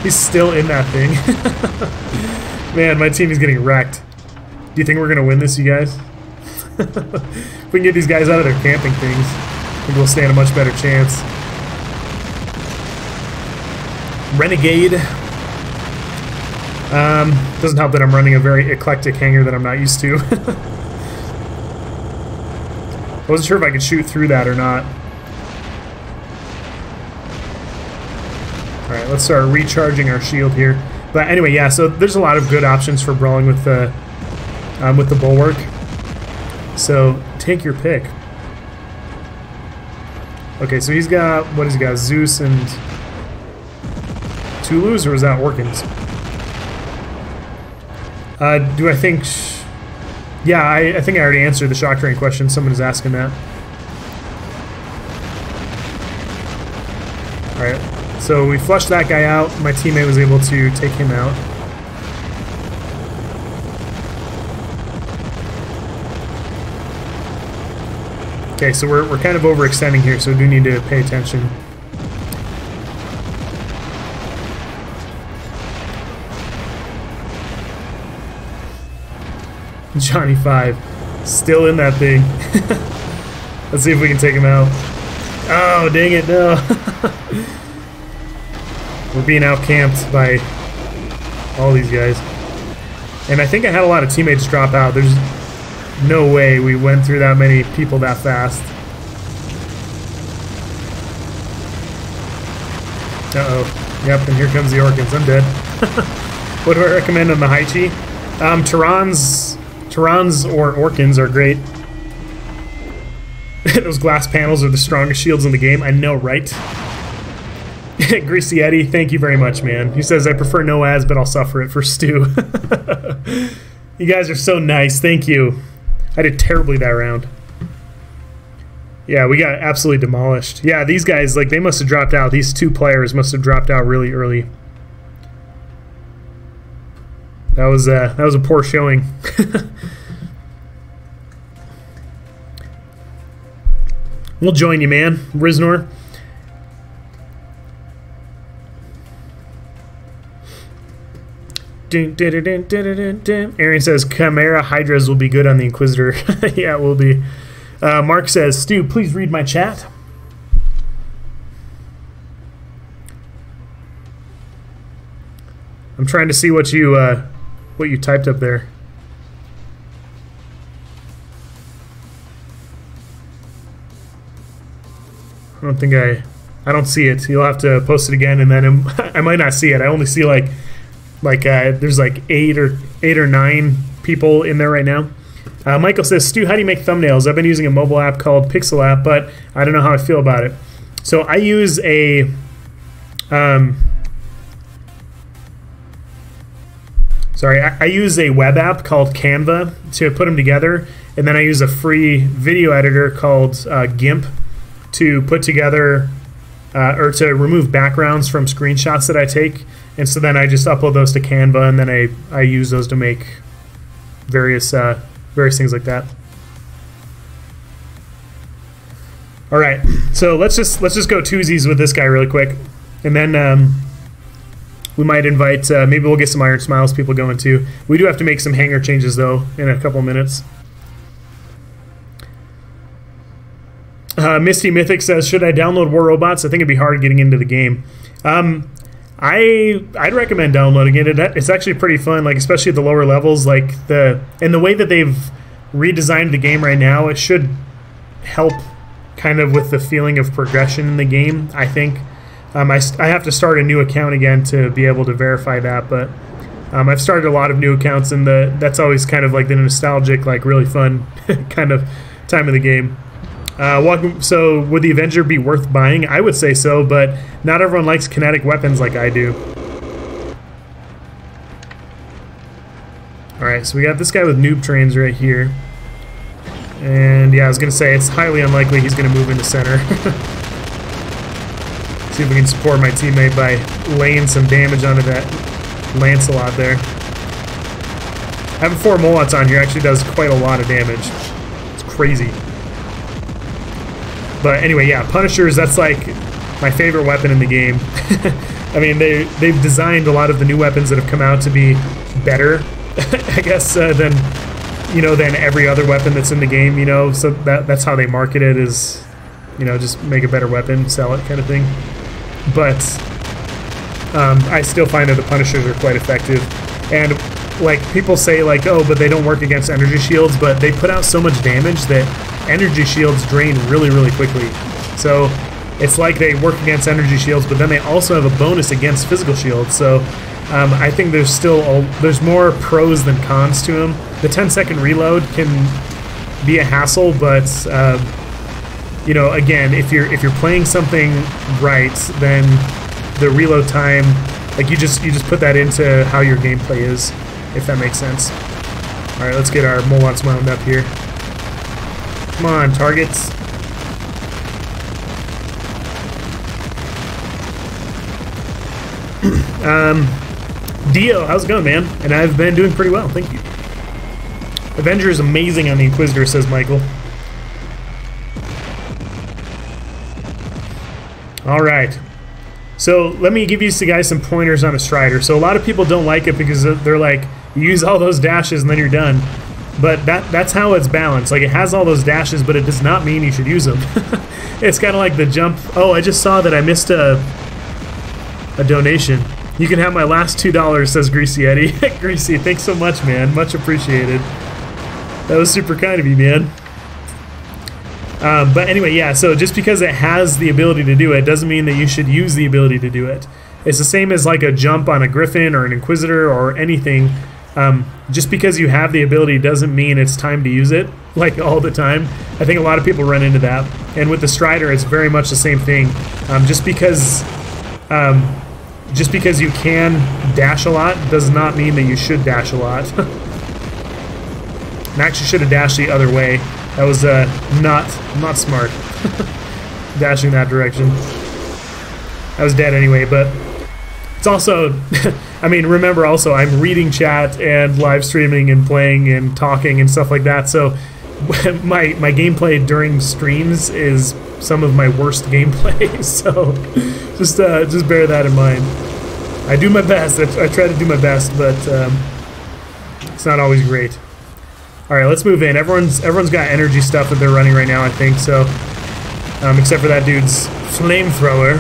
he's still in that thing. Man, my team is getting wrecked. Do you think we're going to win this, you guys? If we can get these guys out of their camping things, I think we'll stand a much better chance. Renegade. Doesn't help that I'm running a very eclectic hangar that I'm not used to. I wasn't sure if I could shoot through that or not. Alright, let's start recharging our shield here. But anyway, yeah, so there's a lot of good options for brawling with the Bulwark. So take your pick. Okay, so he's got, what has he got? Zeus and Tulus, or is that Orkans? Do I think... Yeah, I think I already answered the shock train question. Someone is asking that. Alright, so we flushed that guy out. My teammate was able to take him out. Okay, so we're kind of overextending here, so we do need to pay attention. Johnny 5, still in that thing. Let's see if we can take him out. Oh, dang it, no. We're being outcamped by all these guys. And I think I had a lot of teammates drop out. There's no way we went through that many people that fast. Uh-oh. Yep, and here comes the Orkans. I'm dead. What do I recommend on the Haichi? Terrans or Orkans are great. Those glass panels are the strongest shields in the game. I know, right? Greasy Eddie, thank you very much, man. He says, I prefer no ads, but I'll suffer it for Stu. You guys are so nice. Thank you. I did terribly that round. Yeah, we got absolutely demolished. Yeah, these guys, like, they must have dropped out. These two players must have dropped out really early. That was a poor showing. We'll join you, man. Riznor. Aaron says Chimera Hydras will be good on the Inquisitor. Yeah, it will be. Mark says, Stu, please read my chat. I'm trying to see what you typed up there. I don't see it. You'll have to post it again, and then I might not see it. I only see like there's like eight or nine people in there right now. Michael says, Stu, how do you make thumbnails? I've been using a mobile app called Pixel App, but I don't know how I feel about it. So I use a I use a web app called Canva to put them together, and then I use a free video editor called GIMP to put together or to remove backgrounds from screenshots that I take. And so then I just upload those to Canva, and then I use those to make various things like that. All right, so let's just go twosies with this guy really quick, and then we might invite, maybe we'll get some Iron Smiles people going too. We do have to make some hangar changes though in a couple minutes. Misty Mythic says, should I download War Robots? I think it'd be hard getting into the game. I'd recommend downloading it. It's actually pretty fun, like especially at the lower levels. Like the way that they've redesigned the game right now, it should help kind of with the feeling of progression in the game. I think I have to start a new account again to be able to verify that, but I've started a lot of new accounts, and that's always kind of like the nostalgic, like really fun kind of time of the game. So would the Avenger be worth buying? I would say so, but not everyone likes kinetic weapons like I do. Alright, so we got this guy with noob trains right here. And yeah, I was going to say, it's highly unlikely he's going to move into center. See if we can support my teammate by laying some damage onto that Lancelot there. Having 4 Molots on here actually does quite a lot of damage. It's crazy. But anyway, yeah, Punishers, that's like my favorite weapon in the game. I mean, they've designed a lot of the new weapons that have come out to be better, I guess, than every other weapon that's in the game, you know, so that's how they market it, is, you know, just make a better weapon, sell it kind of thing. But I still find that the Punishers are quite effective. And like people say like, oh, but they don't work against energy shields, but they put out so much damage that energy shields drain really, really quickly. So it's like they work against energy shields, but then they also have a bonus against physical shields. So I think there's more pros than cons to them. The 10-second reload can be a hassle, but you know, again, if you're playing something right, then the reload time, like you just put that into how your gameplay is, if that makes sense. All right, let's get our Molots wound up here. Come on, targets. Dio, how's it going, man? And I've been doing pretty well, thank you. Avenger is amazing on the Inquisitor, says Michael. Alright. So, let me give you guys some pointers on a Strider. So, a lot of people don't like it because they're like, you use all those dashes and then you're done. But that's how it's balanced. Like, it has all those dashes, but it does not mean you should use them. It's kind of like the jump. Oh, I just saw that I missed a donation. You can have my last $2, says Greasy Eddie. Greasy, thanks so much, man. Much appreciated. That was super kind of you, man. But anyway, yeah, so just because it has the ability to do it doesn't mean that you should use the ability to do it. It's the same as like a jump on a Griffin or an Inquisitor or anything. Just because you have the ability doesn't mean it's time to use it, like all the time. I think a lot of people run into that. And with the Strider, it's very much the same thing. Just because you can dash a lot does not mean that you should dash a lot. And I actually should have dashed the other way. That was not smart. Dashing that direction. I was dead anyway, but it's also, I mean, remember also, I'm reading chat and live streaming and playing and talking and stuff like that, so my gameplay during streams is some of my worst gameplay, so just bear that in mind. I do my best. I try to do my best, but it's not always great. All right, let's move in. Everyone's got energy stuff that they're running right now, I think. So, except for that dude's flamethrower.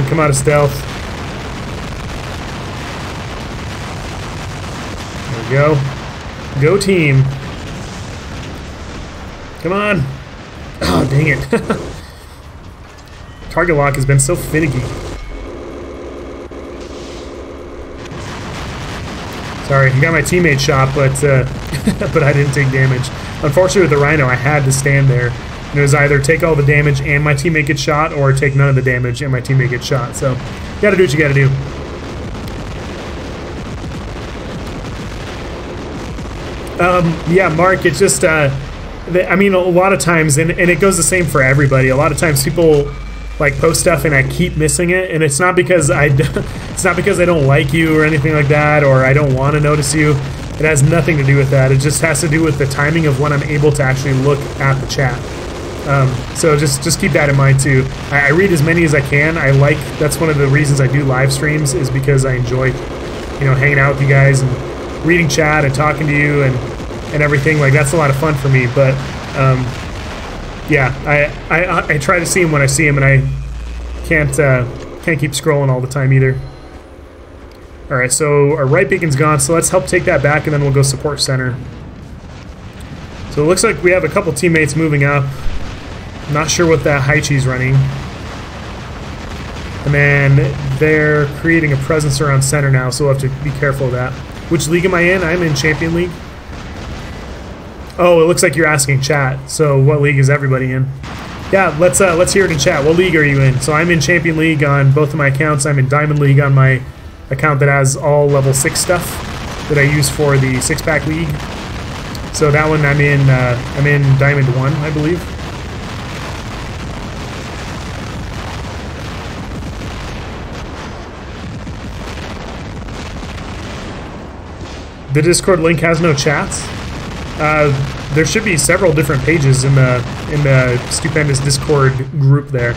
Come out of stealth. There we go. Go team. Come on. Oh, dang it. Target lock has been so finicky. Sorry, I got my teammate shot, but but I didn't take damage. Unfortunately, with the Rhino, I had to stand there. And it was either take all the damage and my teammate gets shot, or take none of the damage and my teammate gets shot. So, you gotta do what you gotta do. Yeah, Mark, it's just, I mean, a lot of times, and it goes the same for everybody, a lot of times people like post stuff and I keep missing it, and it's not because I don't like you or anything like that, or I don't want to notice you. It has nothing to do with that. It just has to do with the timing of when I'm able to actually look at the chat. So just keep that in mind too. I read as many as I can. That's one of the reasons I do live streams, is because I enjoy, you know, hanging out with you guys and reading chat and talking to you and everything. Like, that's a lot of fun for me. But yeah, I try to see him when I see him, and I can't keep scrolling all the time either. All right, so our right beacon's gone, so let's help take that back, and then we'll go support center. So it looks like we have a couple teammates moving up. Not sure what that Haichi's running. And then they're creating a presence around center now, so we'll have to be careful of that. Which league am I in? I'm in Champion League. Oh, it looks like you're asking chat. So what league is everybody in? Yeah, let's hear it in chat. What league are you in? So I'm in Champion League on both of my accounts. I'm in Diamond League on my account that has all level 6 stuff that I use for the 6-pack league. So that one I'm in Diamond 1, I believe. The Discord link has no chats. There should be several different pages in the Stupendous Discord group there.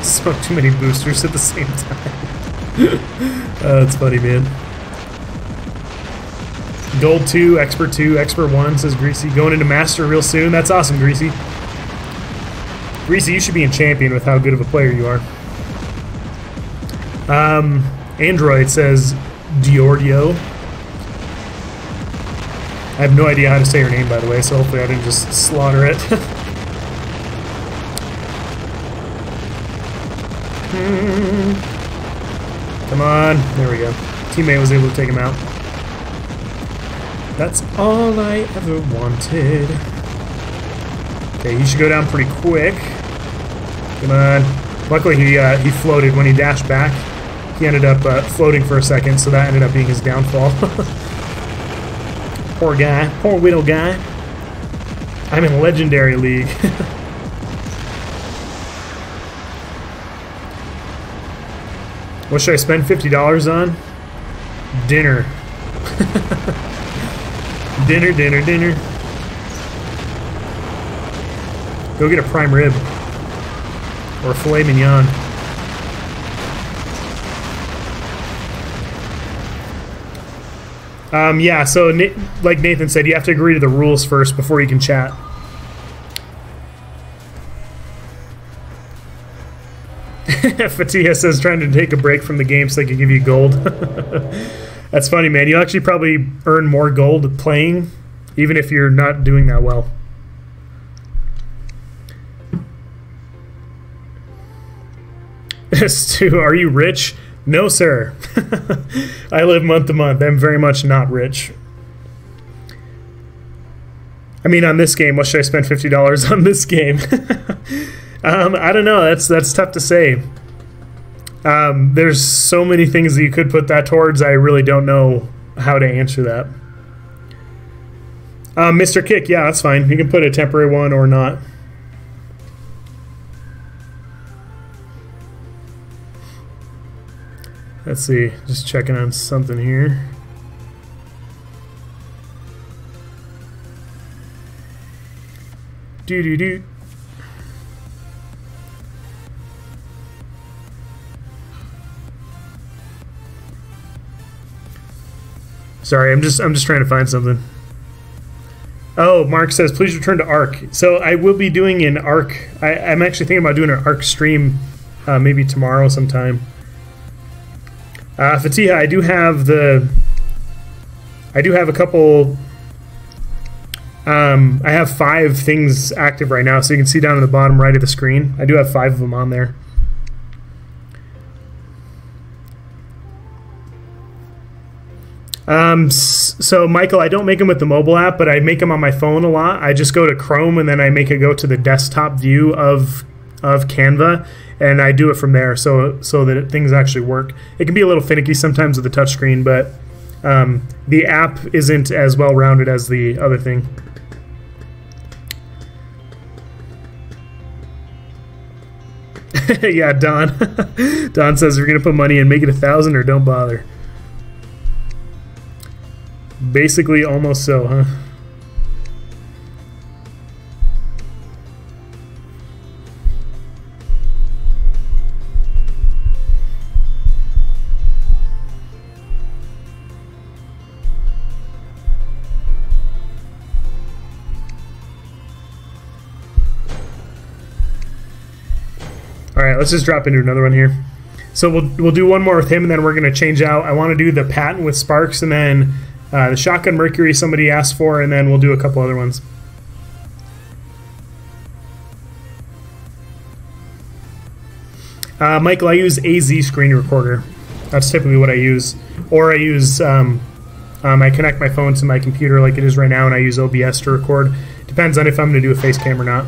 Smoke too many boosters at the same time. That's funny, man. Gold 2, Expert 2, Expert 1, says Greasy. Going into Master real soon. That's awesome, Greasy. Greasy, you should be in Champion with how good of a player you are. Android says Diordio. I have no idea how to say her name, by the way, so hopefully I didn't just slaughter it. Come on. There we go. Teammate was able to take him out. That's all I ever wanted. Okay, he should go down pretty quick. Come on. Luckily, he floated when he dashed back. He ended up floating for a second, so that ended up being his downfall. Poor guy. Poor widow guy. I'm in Legendary League. What should I spend $50 on? Dinner. Dinner, dinner, dinner. Go get a prime rib. Or a filet mignon. Yeah, so like Nathan said, you have to agree to the rules first before you can chat. Fatiha says trying to take a break from the game so they can give you gold. That's funny, man. You'll actually probably earn more gold playing, even if you're not doing that well. Stu, are you rich? No, sir. I live month to month. I'm very much not rich. I mean, on this game, what should I spend $50 on this game? I don't know. That's tough to say. There's so many things that you could put that towards. I really don't know how to answer that. Mr. Kick, yeah, that's fine. You can put a temporary one or not. Let's see. Just checking on something here. Do. Sorry, I'm just trying to find something. Oh, Mark says, please return to Ark. So I will be doing an Ark. I'm actually thinking about doing an Ark stream maybe tomorrow sometime. Fatiha, I do have a couple. I have 5 things active right now, so you can see down at the bottom right of the screen. I do have 5 of them on there. So Michael, I don't make them with the mobile app, but I make them on my phone a lot. I just go to Chrome and then I make it go to the desktop view of Canva, and I do it from there, so that things actually work. It can be a little finicky sometimes with the touchscreen, but the app isn't as well rounded as the other thing. Yeah, Don. Don says, "We're gonna put money in, make it 1,000 or don't bother." Basically, almost so, huh? All right, let's just drop into another one here. So we'll do one more with him, and then we're going to change out. I want to do the Patton with Sparks, and then the Shotgun Mercury somebody asked for, and then we'll do a couple other ones. Michael, I use AZ screen recorder. That's typically what I use. Or I use, I connect my phone to my computer like it is right now, and I use OBS to record. Depends on if I'm going to do a face cam or not.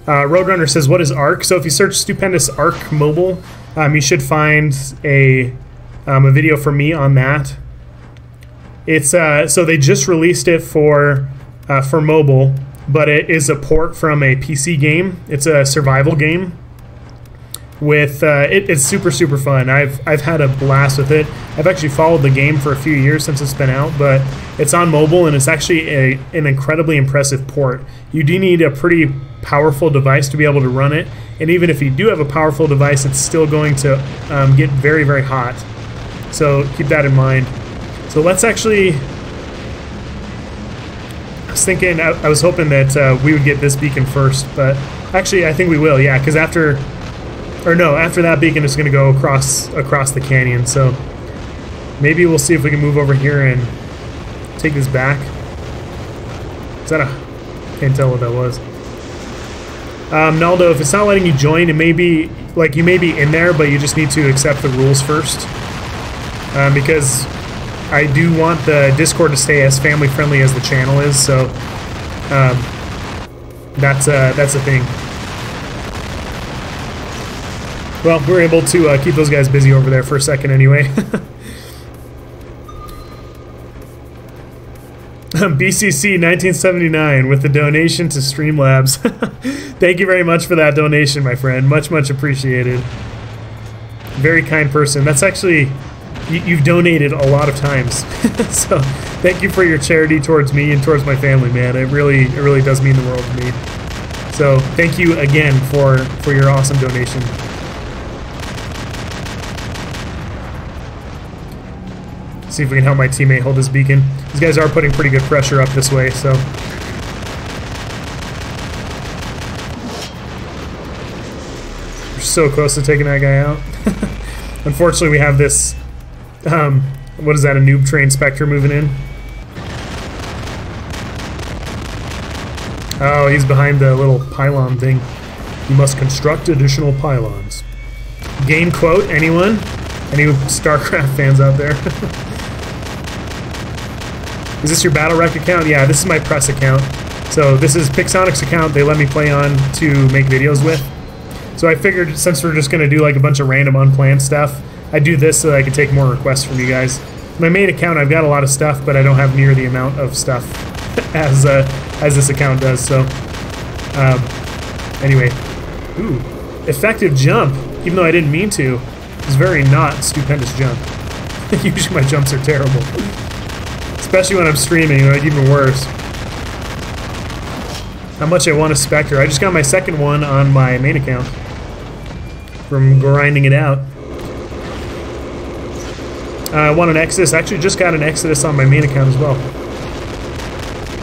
Roadrunner says, what is ARC? So if you search Stupendous ARC Mobile, you should find a video from me on that. It's so they just released it for mobile, but it is a port from a PC game. It's a survival game. With it's super fun. I've had a blast with it. I've actually followed the game for a few years since it's been out, but it's on mobile and it's actually an incredibly impressive port. You do need a pretty powerful device to be able to run it, and even if you do have a powerful device, it's still going to get very hot. So keep that in mind. So let's actually. I was thinking, I was hoping that we would get this beacon first, but actually I think we will. Yeah, because after that beacon is going to go across the canyon, so maybe we'll see if we can move over here and take this back. Is that a... can't tell what that was. Naldo, if it's not letting you join, it may be, like, you may be in there, but you just need to accept the rules first. Because I do want the Discord to stay as family-friendly as the channel is, so that's the thing. Well, we're able to keep those guys busy over there for a second anyway. BCC 1979 with the donation to Streamlabs. Thank you very much for that donation, my friend. Much appreciated. Very kind person. That's actually... You've donated a lot of times. So thank you for your charity towards me and towards my family, man. It really does mean the world to me. So thank you again for your awesome donation. See if we can help my teammate hold this beacon. These guys are putting pretty good pressure up this way, so. We're so close to taking that guy out. Unfortunately, we have this, what is that, a noob train Spectre moving in? Oh, he's behind the little pylon thing. You must construct additional pylons. Game quote, anyone? Any StarCraft fans out there? Is this your BattleRec account? Yeah, this is my press account. So this is Pixonic's account they let me play on to make videos with. So I figured since we're just going to do like a bunch of random unplanned stuff, I'd do this so that I could take more requests from you guys. My main account, I've got a lot of stuff, but I don't have near the amount of stuff as this account does. So anyway, ooh, effective jump, even though I didn't mean to. It's very not stupendous jump. Usually my jumps are terrible. Especially when I'm streaming, like even worse. How much I want a Spectre. I just got my second one on my main account. From grinding it out. I want an Exodus. I actually just got an Exodus on my main account as well.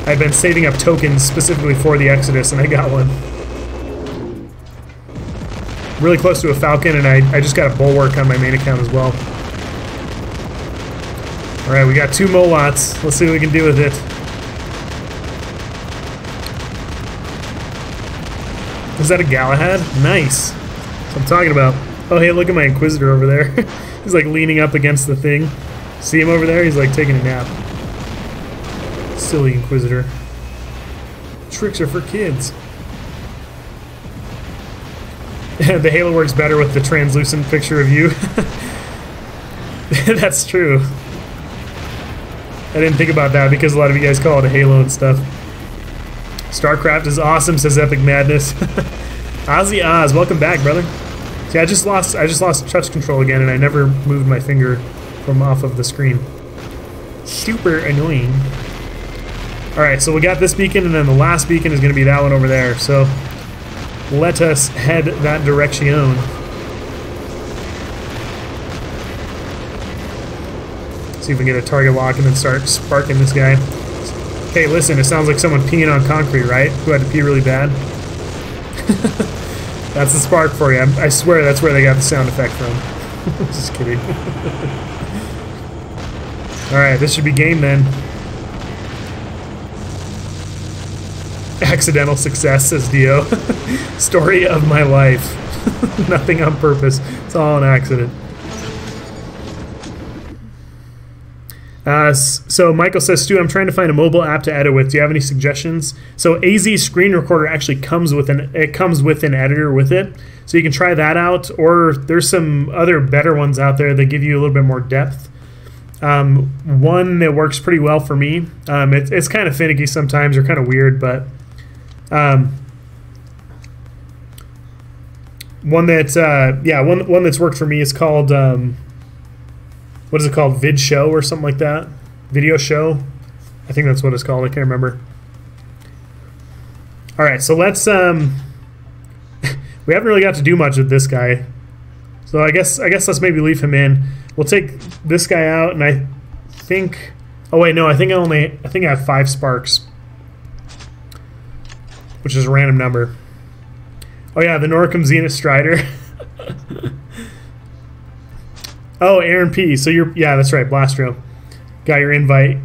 I've been saving up tokens specifically for the Exodus, and I got one. Really close to a Falcon, and I just got a Bulwark on my main account as well. Alright, we got 2 Molots. Let's see what we can do with it. Is that a Galahad? Nice. That's what I'm talking about. Oh, hey, look at my Inquisitor over there. He's like leaning up against the thing. See him over there? He's like taking a nap. Silly Inquisitor. Tricks are for kids. The Halo works better with the translucent picture of you. That's true. I didn't think about that because a lot of you guys call it a Halo and stuff. StarCraft is awesome, says Epic Madness. Ozzy Oz, welcome back, brother. See, I just lost touch control again, and I never moved my finger from off of the screen. Super annoying. All right, so we got this beacon, and then the last beacon is going to be that one over there. So let us head that direction. See if we can get a target lock and then start sparking this guy. Hey, listen, it sounds like someone peeing on concrete, right? Who had to pee really bad? That's the spark for you. I swear that's where they got the sound effect from. Just kidding. Alright, this should be game then. Accidental success, says Dio. Story of my life. Nothing on purpose. It's all an accident. So Michael says, Stu, I'm trying to find a mobile app to edit with. Do you have any suggestions? So AZ Screen Recorder actually comes with an editor with it, so you can try that out. Or there's some other better ones out there that give you a little bit more depth. One that works pretty well for me. It's kind of finicky sometimes, or kind of weird, but one that one that's worked for me is called. What is it called? Vid Show or something like that? Video Show? I think that's what it's called. I can't remember. All right, so let's. We haven't really got to do much with this guy, so I guess let's maybe leave him in. We'll take this guy out, and I think. Oh wait, no. I think I have 5 sparks, which is a random number. Oh yeah, the Norcom Zenith Strider. Oh, Aaron P. So yeah, that's right, Blastro. Got your invite.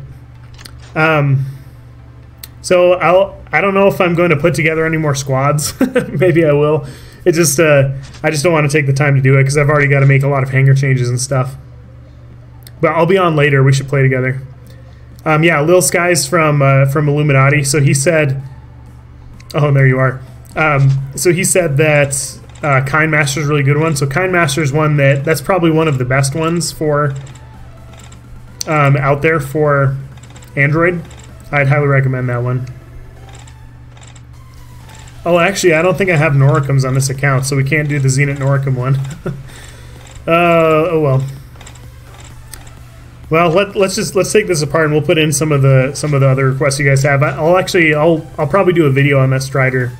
So I don't know if I'm going to put together any more squads. Maybe I will. It just I just don't want to take the time to do it because I've already got to make a lot of hangar changes and stuff. But I'll be on later. We should play together. Yeah, Lil Skies from Illuminati. So he said, oh, and there you are. So he said that. Kind Master is a really good one. So Kind Master is one that's probably one of the best ones for out there for Android. I'd highly recommend that one. Oh, actually, I don't think I have Noricums on this account, so we can't do the Zenith Noricum one. Oh well. Well, let's take this apart and we'll put in some of the other requests you guys have. I'll probably do a video on that Strider.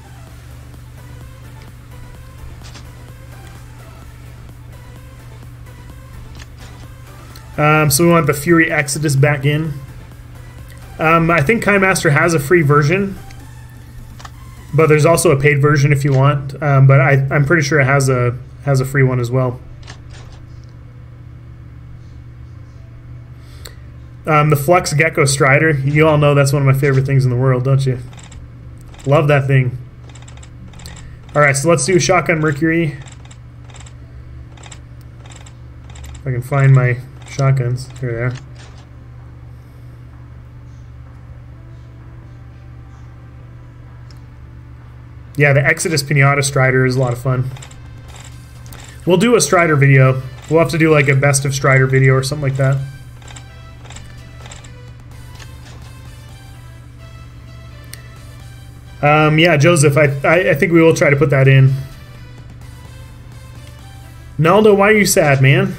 So we want the Fury Exodus back in. I think Kind Master has a free version, but there's also a paid version if you want. But I'm pretty sure it has a free one as well. The Flux Gecko Strider. You all know that's one of my favorite things in the world, don't you? Love that thing. All right, so let's do Shotgun Mercury. If I can find my shotguns. Here they are. Yeah, the Exodus Pinata Strider is a lot of fun. We'll do a Strider video. We'll have to do like a best of Strider video or something like that. Yeah, Joseph, I think we will try to put that in. Naldo, why are you sad, man?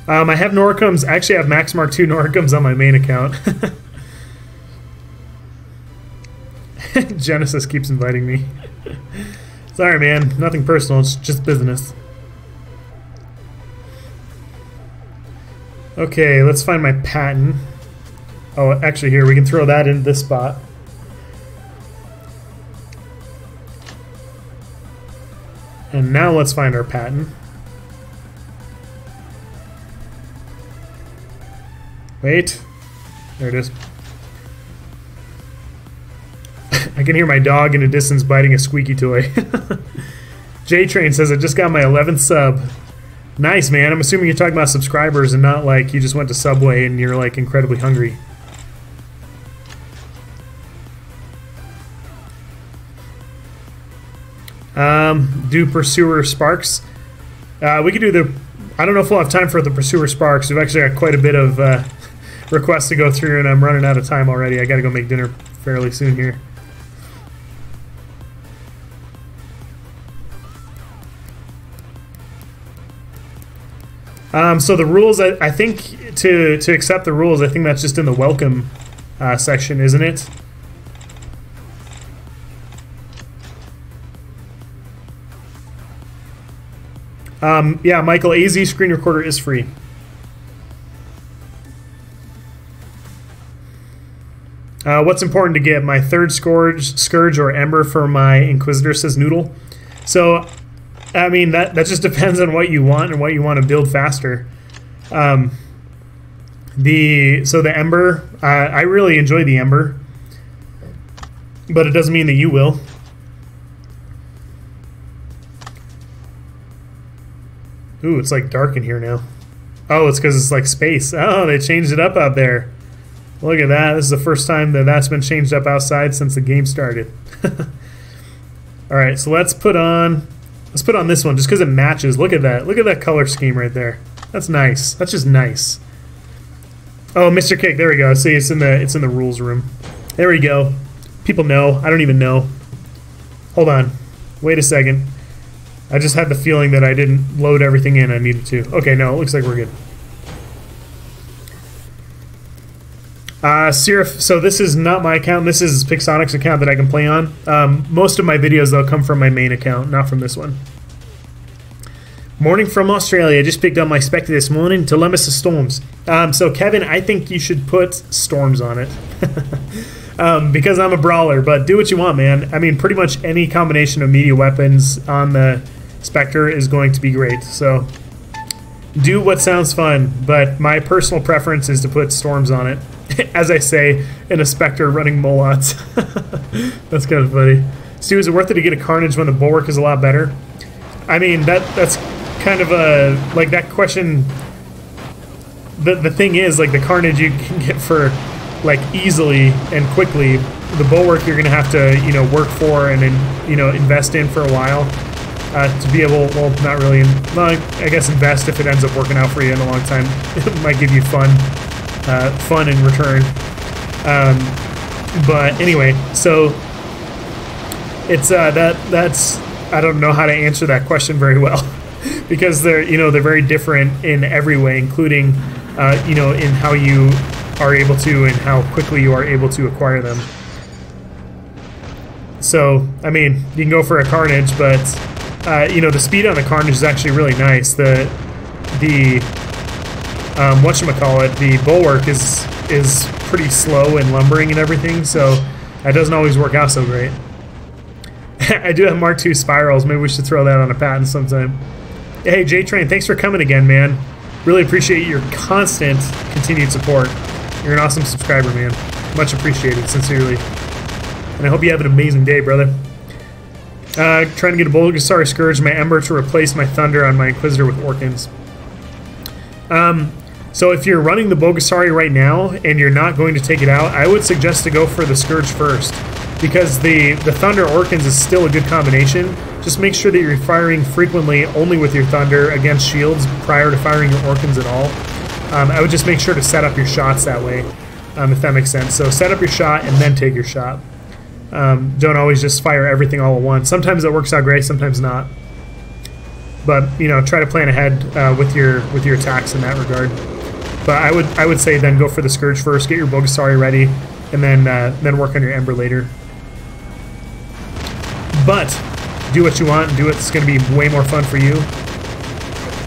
I have Noricums. Actually, I have Max Mark II Noricums on my main account. Genesis keeps inviting me. Sorry, man. Nothing personal. It's just business. Okay, let's find my patent. Oh, actually, here. We can throw that in this spot. And now let's find our patent. Wait. There it is. I can hear my dog in the distance biting a squeaky toy. J-Train says, I just got my 11th sub. Nice, man. I'm assuming you're talking about subscribers and not like you just went to Subway and you're like incredibly hungry. Do Pursuer Sparks. We could do the... I don't know if we'll have time for the Pursuer Sparks. We've actually got quite a bit of requests to go through and I'm running out of time already. I gotta go make dinner fairly soon here. So the rules, I think to accept the rules, I think that's just in the welcome section, isn't it? Yeah, Michael, AZ Screen Recorder is free. What's important to get? My third Scourge or Ember for my Inquisitor, says Noodle. So, I mean, that just depends on what you want and what you want to build faster. So the Ember, I really enjoy the Ember, but it doesn't mean that you will. Ooh, it's like dark in here now. Oh, it's because it's like space. Oh, they changed it up out there. Look at that. This is the first time that that's been changed up outside since the game started. All right, so let's put on this one just because it matches. Look at that. Look at that color scheme right there. That's nice. That's just nice. Oh, Mr. Kick. There we go. See, it's in the rules room. There we go. People know. I don't even know. Hold on. Wait a second. I just had the feeling that I didn't load everything in I needed to. Okay, no, it looks like we're good. Serif, so this is not my account. This is Pixonic's account that I can play on. Most of my videos, though, come from my main account, not from this one. Morning from Australia. Just picked up my Spectre this morning. Telemus of Storms. So, Kevin, I think you should put Storms on it. Because I'm a brawler, but do what you want, man. I mean, pretty much any combination of media weapons on the Spectre is going to be great. So, do what sounds fun, but my personal preference is to put Storms on it. As I say, in a Spectre running Molots. That's kind of funny. Stu, is it worth it to get a Carnage when the Bulwark is a lot better? I mean, that's kind of a, like, that question. The thing is, like, the Carnage you can get for, like, easily and quickly. The Bulwark you're going to have to, you know, work for and then, you know, invest in for a while to be able, well, not really, well, I guess invest if it ends up working out for you in a long time. It might give you fun in return. But anyway, so it's that's I don't know how to answer that question very well because they're, you know, they're very different in every way, including you know, in how you are able to and how quickly you are able to acquire them. So I mean, you can go for a Carnage, but you know, the speed on the Carnage is actually really nice. The whatchamacallit, the Bulwark is pretty slow and lumbering and everything, so that doesn't always work out so great. I do have Mark II spirals. Maybe we should throw that on a patent sometime. Hey, J-Train, thanks for coming again, man. Really appreciate your constant, continued support. You're an awesome subscriber, man. Much appreciated, sincerely. And I hope you have an amazing day, brother. Trying to get a Bulgasari Scourge, my Ember, to replace my Thunder on my Inquisitor with Orkans. So if you're running the Bulgasari right now and you're not going to take it out, I would suggest to go for the Scourge first, because the Thunder Orkans is still a good combination. Just make sure that you're firing frequently only with your Thunder against shields prior to firing your Orkans at all. I would just make sure to set up your shots that way, if that makes sense. So set up your shot and then take your shot. Don't always just fire everything all at once. Sometimes that works out great, sometimes not. But, you know, try to plan ahead with your attacks in that regard. But I would say then go for the Scourge first, get your Bulgasari ready, and then work on your Ember later. But do what you want and do what's going to be way more fun for you.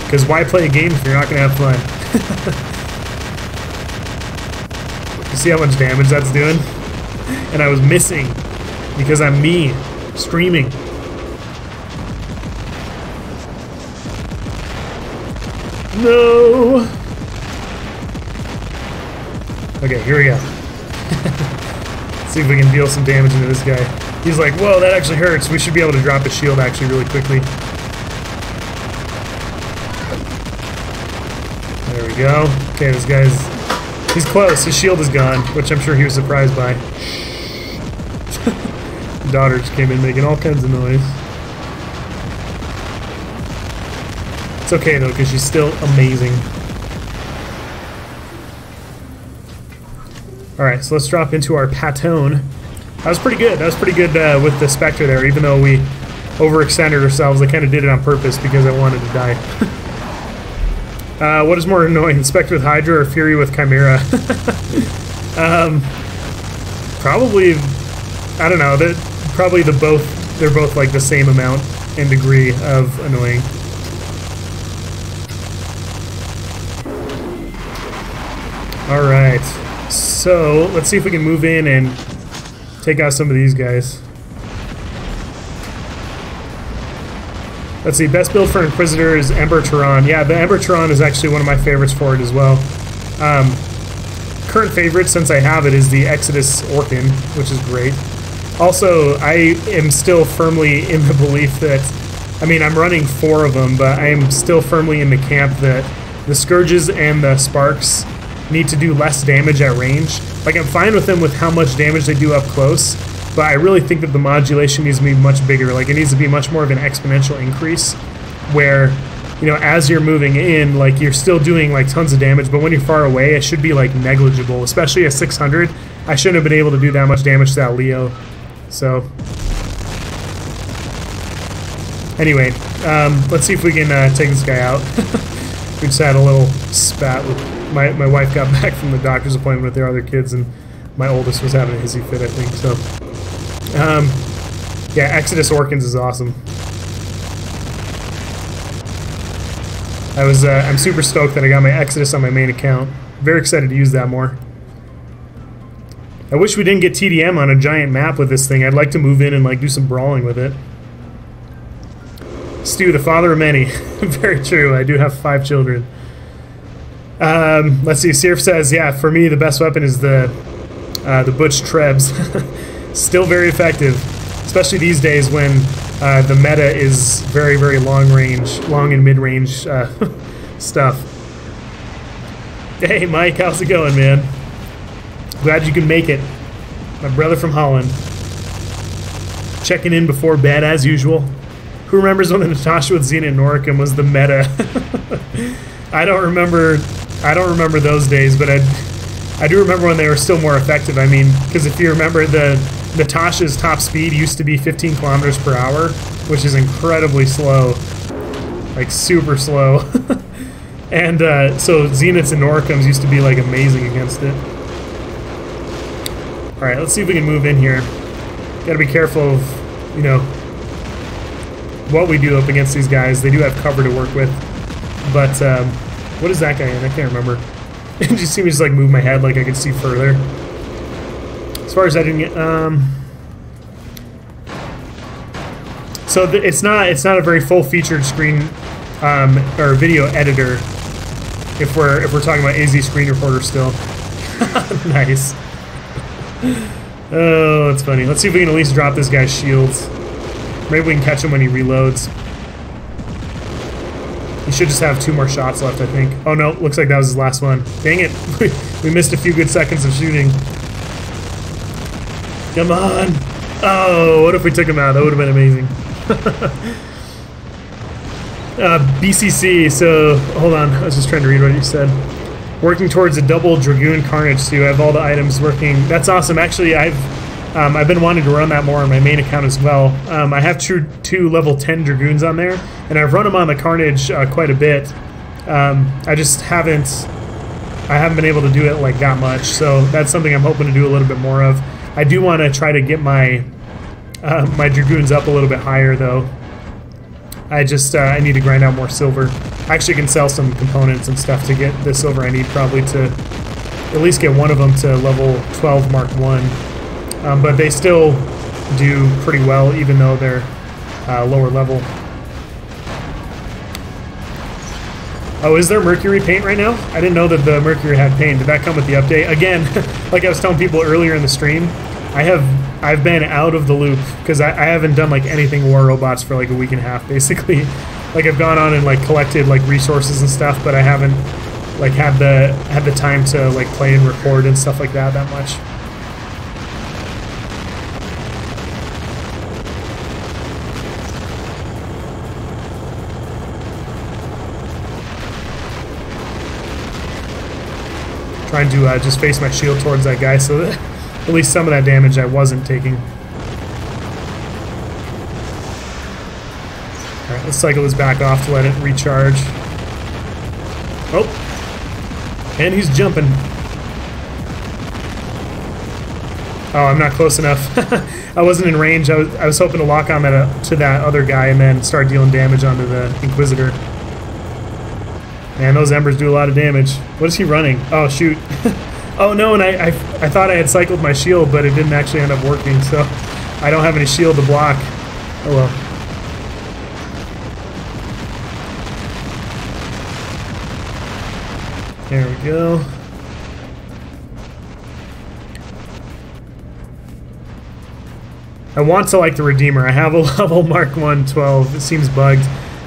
Because why play a game if you're not going to have fun? You see how much damage that's doing? And I was missing because I'm me streaming. No. Okay, here we go. See if we can deal some damage into this guy. He's like, whoa, that actually hurts. We should be able to drop his shield actually really quickly. There we go. Okay, this guy's... he's close. His shield is gone, which I'm sure he was surprised by. Daughter just came in making all kinds of noise. It's okay, though, because she's still amazing. Alright, so let's drop into our Patone. That was pretty good. That was pretty good with the Spectre there, even though we overextended ourselves. I kind of did it on purpose because I wanted to die. What is more annoying, Spectre with Hydra or Fury with Chimera? Probably, I don't know. Probably they're both like the same amount and degree of annoying. All right. So, let's see if we can move in and take out some of these guys. Let's see, best build for Inquisitor is Ember Turan. Yeah, the Ember Turan is actually one of my favorites for it as well. current favorite, since I have it, is the Exodus Orkin, which is great. Also, I am still firmly in the belief that, I mean, I'm running 4 of them, but I am still firmly in the camp that the Scourges and the Sparks need to do less damage at range. Like, I'm fine with them with how much damage they do up close, but I really think that the modulation needs to be much bigger. Like, it needs to be much more of an exponential increase, where, you know, as you're moving in, like, you're still doing, like, tons of damage, but when you're far away, it should be, like, negligible. Especially at 600, I shouldn't have been able to do that much damage to that Leo. So, anyway, let's see if we can take this guy out. We just had a little spat with my wife. Got back from the doctor's appointment with their other kids, and my oldest was having a hissy fit, I think. So, yeah, Exodus Orkins is awesome. I'm super stoked that I got my Exodus on my main account. Very excited to use that more. I wish we didn't get TDM on a giant map with this thing. I'd like to move in and like do some brawling with it. Stu, the father of many. Very true. I do have 5 children. Let's see. Sirf says, yeah, for me the best weapon is the Butch Trebs. Still very effective, especially these days when the meta is very, very long and mid-range stuff. Hey, Mike, how's it going, man? Glad you can make it. My brother from Holland. Checking in before bed as usual. Who remembers when the Natasha with Xena and Noricum was the meta? I don't remember those days, but I do remember when they were still more effective. I mean, because if you remember, the Natasha's top speed used to be 15 kilometers per hour, which is incredibly slow. Like, super slow. And so Zeniths and Noricums used to be like amazing against it. Alright, let's see if we can move in here. Gotta be careful of, you know, what we do up against these guys. They do have cover to work with. But, what is that guy in? I can't remember. It just seemed to just like move my head like I could see further. As far as I didn't get, so it's not a very full-featured screen or video editor. If we're talking about AZ Screen Recorder still. Nice. Oh, that's funny. Let's see if we can at least drop this guy's shields. Maybe we can catch him when he reloads. He should just have 2 more shots left, I think. Oh no, looks like that was his last one. Dang it. We missed a few good seconds of shooting. Come on. Oh, what if we took him out? That would have been amazing. BCC, so hold on. I was just trying to read what you said. Working towards a double Dragoon Carnage, too. I have all the items working. That's awesome. Actually, I've been wanting to run that more on my main account as well. I have 2 level 10 Dragoons on there, and I've run them on the Carnage quite a bit. I just haven't been able to do it like that much, so that's something I'm hoping to do a little bit more of. I do want to try to get my my Dragoons up a little bit higher, though. I need to grind out more silver. I actually can sell some components and stuff to get the silver I need, probably to at least get one of them to level 12 Mark 1. But they still do pretty well, even though they're lower level. Oh, is there Mercury paint right now? I didn't know that the Mercury had paint. Did that come with the update? Again, like I was telling people earlier in the stream, I've been out of the loop because I haven't done like anything War Robots for like a week and a half, basically. Like I've gone on and like collected like resources and stuff, but I haven't like had the time to like play and record and stuff like that much. Trying to just face my shield towards that guy so that at least some of that damage I wasn't taking. Alright, let's cycle this back off to let it recharge. Oh! And he's jumping. Oh, I'm not close enough. I wasn't in range. I was hoping to lock on to that other guy and then start dealing damage onto the Inquisitor. Man, those Embers do a lot of damage. What is he running? Oh, shoot. Oh, no, and I thought I had cycled my shield, but it didn't actually end up working, so I don't have any shield to block. Oh, well. There we go. I want to like the Redeemer. I have a level Mark 112. It seems bugged.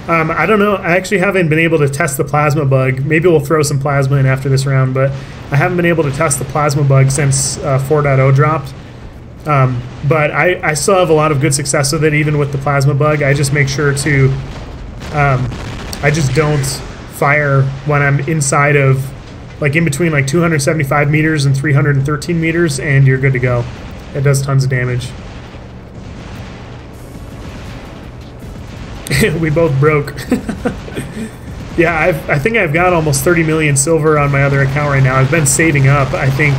I don't know. I actually haven't been able to test the plasma bug. Maybe we'll throw some plasma in after this round, but I haven't been able to test the plasma bug since 4.0 dropped. But I still have a lot of good success with it, even with the plasma bug. I just make sure to... I just don't fire when I'm inside of... like in between like 275 meters and 313 meters, and you're good to go. It does tons of damage. We both broke. Yeah, I think I've got almost 30 million silver on my other account right now. I've been saving up, I think.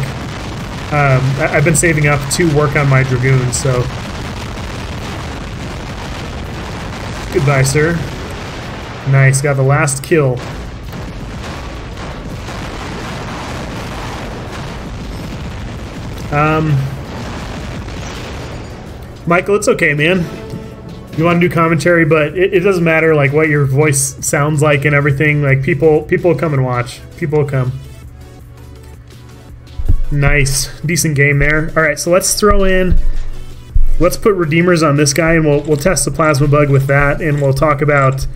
I've been saving up to work on my Dragoons, so... Goodbye, sir. Nice, got the last kill. Michael, it's okay, man. You want to do commentary, but it doesn't matter like what your voice sounds like and everything. Like people will come and watch. People will come. Nice, decent game there. All right, so let's throw in. Let's put Redeemers on this guy, and we'll test the plasma bug with that, and we'll talk about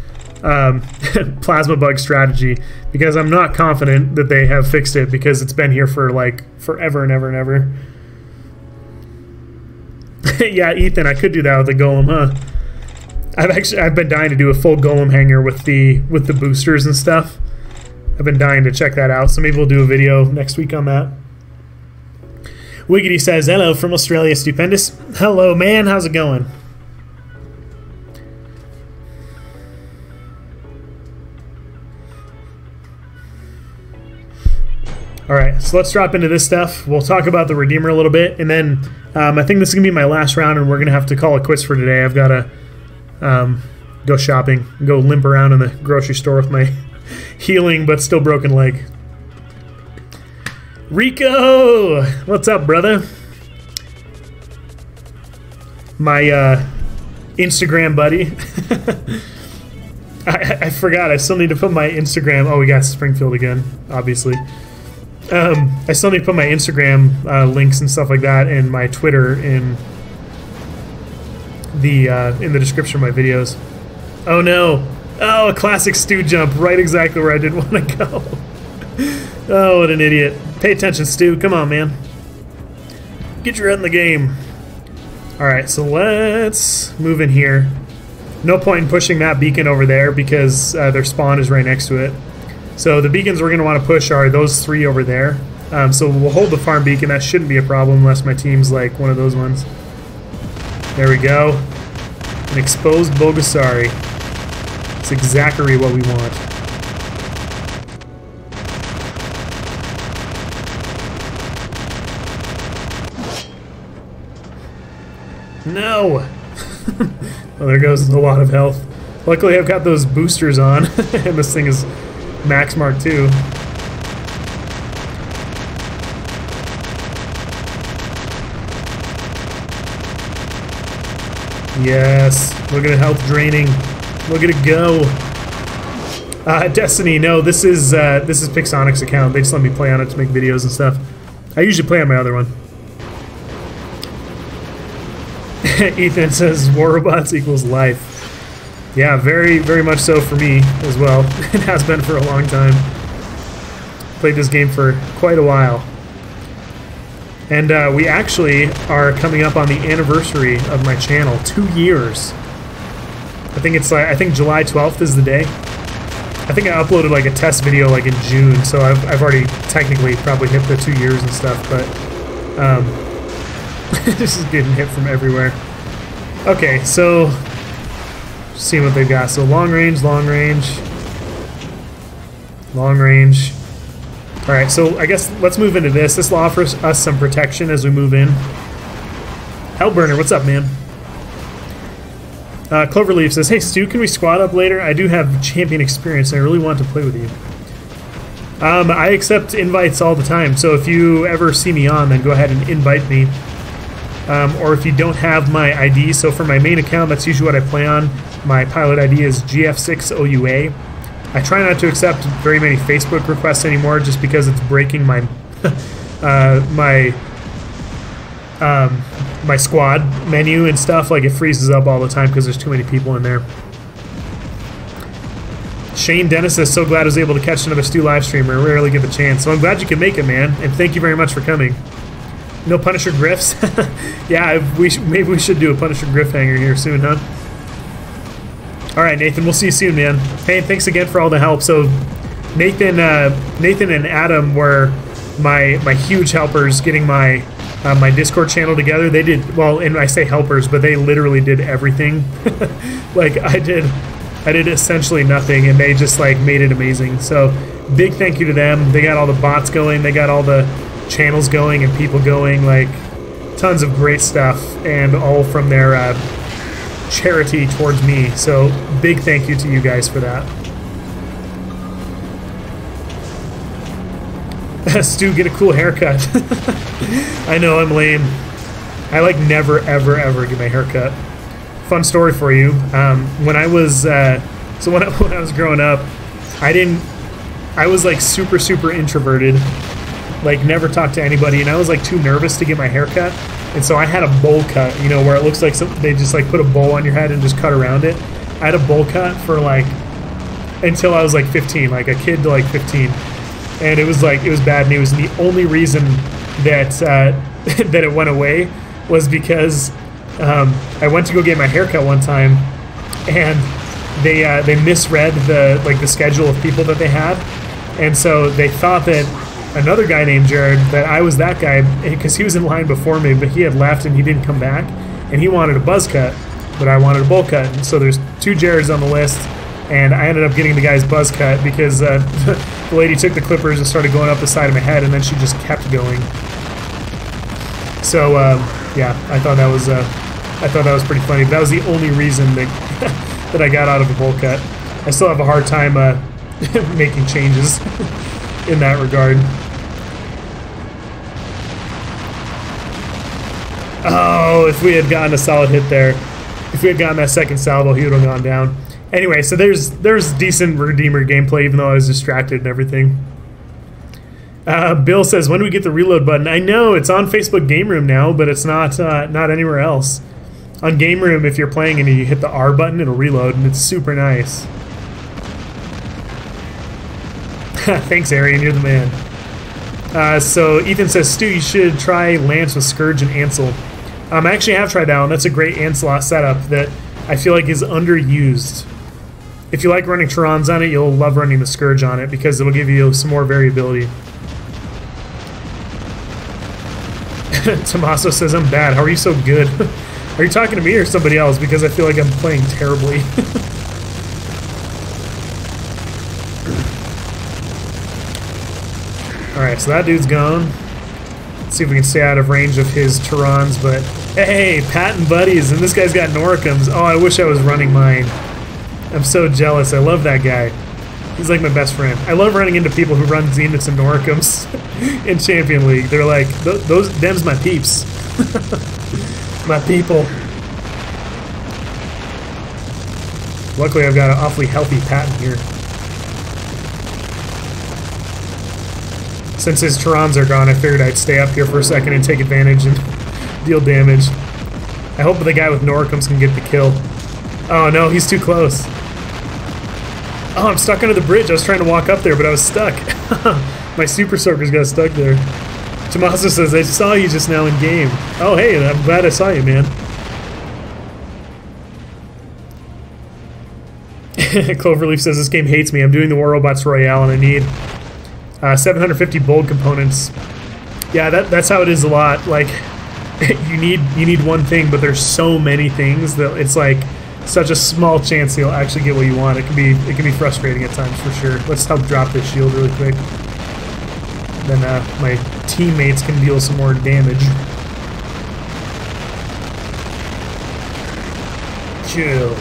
plasma bug strategy, because I'm not confident that they have fixed it, because it's been here for like forever and ever and ever. Yeah, Ethan, I could do that with the golem, huh? I've been dying to do a full golem hanger with the boosters and stuff. I've been dying to check that out, so maybe we'll do a video next week on that. Wiggity says, hello from Australia, Stupendous. Hello, man, how's it going? Alright, so let's drop into this stuff. We'll talk about the Redeemer a little bit, and then I think this is going to be my last round, and we're going to have to call it quits for today. I've got to go shopping, go limp around in the grocery store with my healing but still broken leg. Rico! What's up, brother? My Instagram buddy. I forgot, I still need to put my Instagram... Oh, we got Springfield again, obviously. I still need to put my Instagram links and stuff like that, and my Twitter in the description of my videos. Oh no! Oh, a classic Stu jump, right exactly where I didn't want to go. Oh, what an idiot. Pay attention, Stu. Come on, man. Get your head in the game. Alright, so let's move in here. No point in pushing that beacon over there because their spawn is right next to it. So the beacons we're going to want to push are those three over there. So we'll hold the farm beacon. That shouldn't be a problem unless my team's like one of those ones. There we go. An exposed Bogasari. It's exactly what we want. No! Well, there goes a lot of health. Luckily I've got those boosters on, and this thing is Max Mark II. Yes, look at it, health draining. Look at it go. Destiny, no, this is Pixonic's account. They just let me play on it to make videos and stuff. I usually play on my other one. Ethan says war robots equals life. Yeah, very, very much so for me as well. It has been for a long time. Played this game for quite a while. And we actually are coming up on the anniversary of my channel. 2 years. I think it's like, I think July 12th is the day. I think I uploaded like a test video like in June, so I've already technically probably hit the 2 years and stuff, but this is getting hit from everywhere. Okay, so see what they've got. So long range, long range, long range. All right, so I guess let's move into this. This will offer us some protection as we move in. Hellburner, what's up, man? Cloverleaf says, hey Stu, can we squad up later? I do have champion experience and I really want to play with you. I accept invites all the time, so if you ever see me on, then go ahead and invite me. Or if you don't have my ID, so for my main account, that's usually what I play on. My pilot ID is GF6OUA. I try not to accept very many Facebook requests anymore just because it's breaking my my squad menu and stuff, like it freezes up all the time because there's too many people in there. Shane Dennis says, so glad I was able to catch another Stu live streamer. Rarely get the chance. So I'm glad you could make it, man. And thank you very much for coming. No Punisher Griffs? Yeah, maybe we should do a Punisher Griff hanger here soon, huh? Alright, Nathan, we'll see you soon, man. Hey, and thanks again for all the help. So Nathan and Adam were my huge helpers getting my my Discord channel together. They did, well, and I say helpers, but they literally did everything. Like, I did essentially nothing, and they just like made it amazing. So big thank you to them. They got all the bots going, they got all the channels going and people going, like tons of great stuff, and all from their charity towards me. So big thank you to you guys for that. Stu, get a cool haircut. I know, I'm lame. I like never ever ever get my haircut. Fun story for you. When I was when I was growing up, I was like super introverted, like never talked to anybody, and I was like too nervous to get my hair cut, and so I had a bowl cut, you know, where it looks like they just like put a bowl on your head and just cut around it. I had a bowl cut for like until I was like 15, like a kid to like 15, and it was bad, and it was the only reason that that it went away was because I went to go get my haircut one time, and they misread the schedule of people that they had, and so they thought that another guy named Jared, that I was that guy, because he was in line before me, but he had left and he didn't come back, and he wanted a buzz cut, but I wanted a bowl cut. And so there's 2 Jareds on the list, and I ended up getting the guy's buzz cut because the lady took the clippers and started going up the side of my head, and then she just kept going. So yeah, I thought that was pretty funny. That was the only reason that that I got out of a bowl cut. I still have a hard time making changes in that regard. Oh, if we had gotten a solid hit there, if we had gotten that second salvo, he would have gone down. Anyway, so there's decent Redeemer gameplay, even though I was distracted and everything. Bill says, when do we get the reload button? I know, it's on Facebook Game Room now, but it's not anywhere else. On Game Room, if you're playing and you hit the R button, it'll reload, and it's super nice. Thanks, Arian, you're the man. So Ethan says, Stu, you should try Lance with Scourge and Ansel. I actually have tried that one. That's a great Ancelot setup that I feel like is underused. If you like running Tyrans on it, you'll love running the Scourge on it because it'll give you some more variability. Tommaso says, I'm bad. How are you so good? Are you talking to me or somebody else? Because I feel like I'm playing terribly. Alright, so that dude's gone. Let's see if we can stay out of range of his Tyrans, but hey, Pat and buddies, and this guy's got Noricums. Oh, I wish I was running mine. I'm so jealous. I love that guy. He's like my best friend. I love running into people who run Zeniths and Noricums in Champion League. They're like, them's my peeps. My people. Luckily, I've got an awfully healthy Pat in here. Since his Tyrans are gone, I figured I'd stay up here for a second and take advantage and deal damage. I hope the guy with Noricums can get the kill. Oh no, he's too close. Oh, I'm stuck under the bridge. I was trying to walk up there, but I was stuck. My Super Soakers got stuck there. Tommaso says, I saw you just now in game. Oh, hey, I'm glad I saw you, man. Cloverleaf says, this game hates me. I'm doing the War Robots Royale, and I need 750 bold components. Yeah, that's how it is a lot. Like, you need one thing, but there's so many things that it's like such a small chance you'll actually get what you want. It can be frustrating at times for sure. Let's help drop this shield really quick. Then my teammates can deal some more damage. Chill.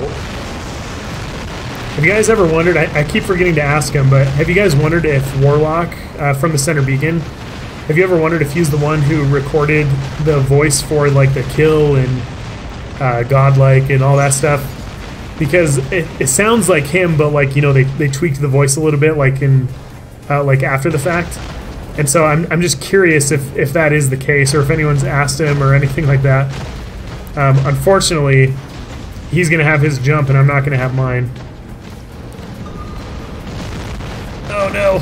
Have you guys ever wondered, I keep forgetting to ask him, but have you guys wondered if Warlock from the Center Beacon, have you ever wondered if he's the one who recorded the voice for like the kill and godlike and all that stuff? Because it sounds like him, but like, you know, they tweaked the voice a little bit, like in like after the fact. And so I'm just curious if that is the case, or if anyone's asked him or anything like that. Unfortunately, he's going to have his jump, and I'm not going to have mine. Oh no!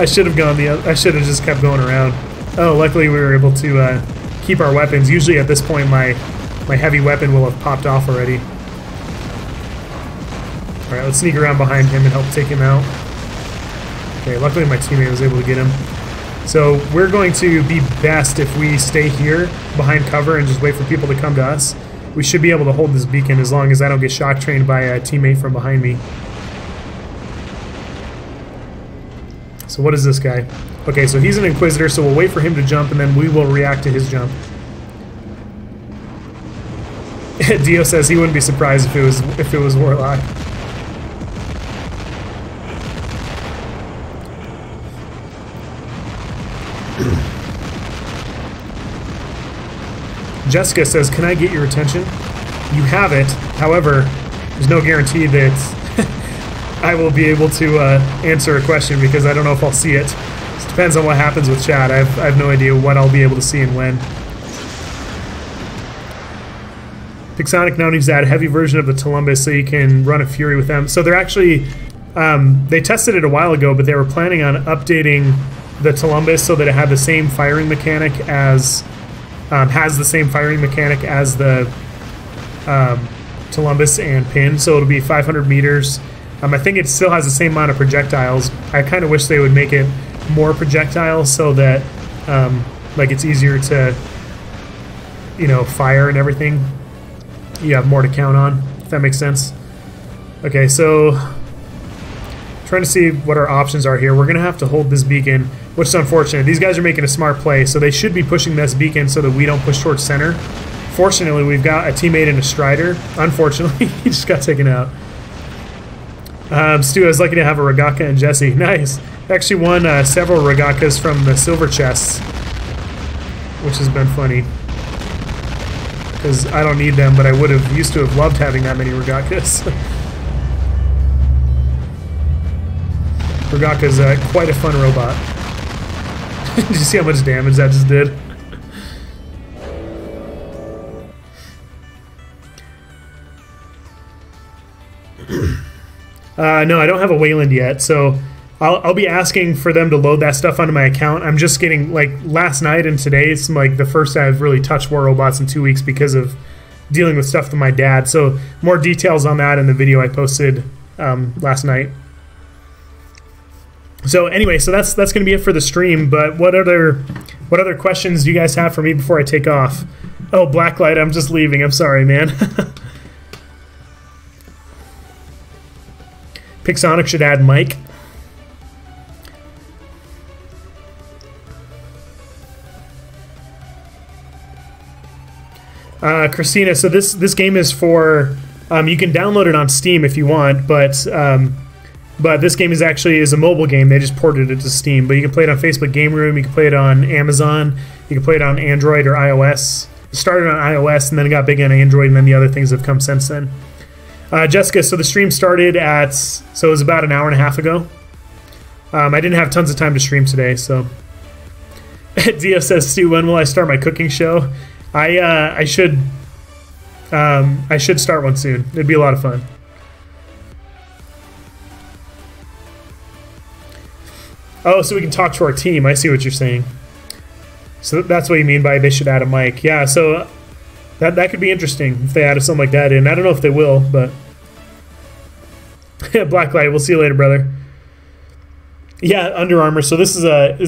I should have gone I should have just kept going around. Oh, luckily we were able to keep our weapons. Usually at this point, my heavy weapon will have popped off already. All right, let's sneak around behind him and help take him out. Okay, luckily my teammate was able to get him. So we're going to be best if we stay here behind cover and just wait for people to come to us. We should be able to hold this beacon as long as I don't get shock trained by a teammate from behind me. So what is this guy? Okay, so he's an Inquisitor, so we'll wait for him to jump and then we will react to his jump. Dio says he wouldn't be surprised if it was Warlock. Jessica says, can I get your attention? You have it. However, there's no guarantee that I will be able to answer a question because I don't know if I'll see it. It depends on what happens with chat. I have no idea what I'll be able to see and when. Pixonic now needs to add a heavy version of the Columbus so you can run a Fury with them. So they're actually, they tested it a while ago, but they were planning on updating the Columbus so that it had the same firing mechanic as, has the same firing mechanic as the Columbus and Pin. So it'll be 500 meters. I think it still has the same amount of projectiles. I kind of wish they would make it more projectiles so that, like, it's easier to, you know, fire and everything. You have more to count on, if that makes sense. Okay, so trying to see what our options are here. We're going to have to hold this beacon, which is unfortunate. These guys are making a smart play, so they should be pushing this beacon so that we don't push towards center. Fortunately, we've got a teammate and a Strider. Unfortunately, he just got taken out. Stu, I was lucky to have a Regaka and Jesse. Nice. Actually won several Regakas from the silver chests, which has been funny. Because I don't need them, but I would have used to have loved having that many Regakas. Regaka's quite a fun robot. Did you see how much damage that just did? No, I don't have a Wayland yet, so I'll be asking for them to load that stuff onto my account. I'm just getting, like, last night and today, it's like the first I've really touched War Robots in 2 weeks because of dealing with stuff with my dad. So more details on that in the video I posted last night. So anyway, so that's going to be it for the stream. But what other questions do you guys have for me before I take off? Oh, Blacklight, I'm just leaving. I'm sorry, man. Pixonic should add Mike. Christina, so this game is for, you can download it on Steam if you want, but this game is a mobile game. They just ported it to Steam, but you can play it on Facebook Game Room, you can play it on Amazon, you can play it on Android or iOS. It started on iOS and then it got big on Android, and then the other things have come since then. Jessica, so the stream started so it was about an hour and a half ago. I didn't have tons of time to stream today, so. Dio says, Stu, when will I start my cooking show? I should start one soon. It'd be a lot of fun. Oh, so we can talk to our team. I see what you're saying. So that's what you mean by they should add a mic. Yeah, so that could be interesting if they added something like that in. I don't know if they will, but Blacklight, we'll see you later, brother. Yeah, Under Armour. So this is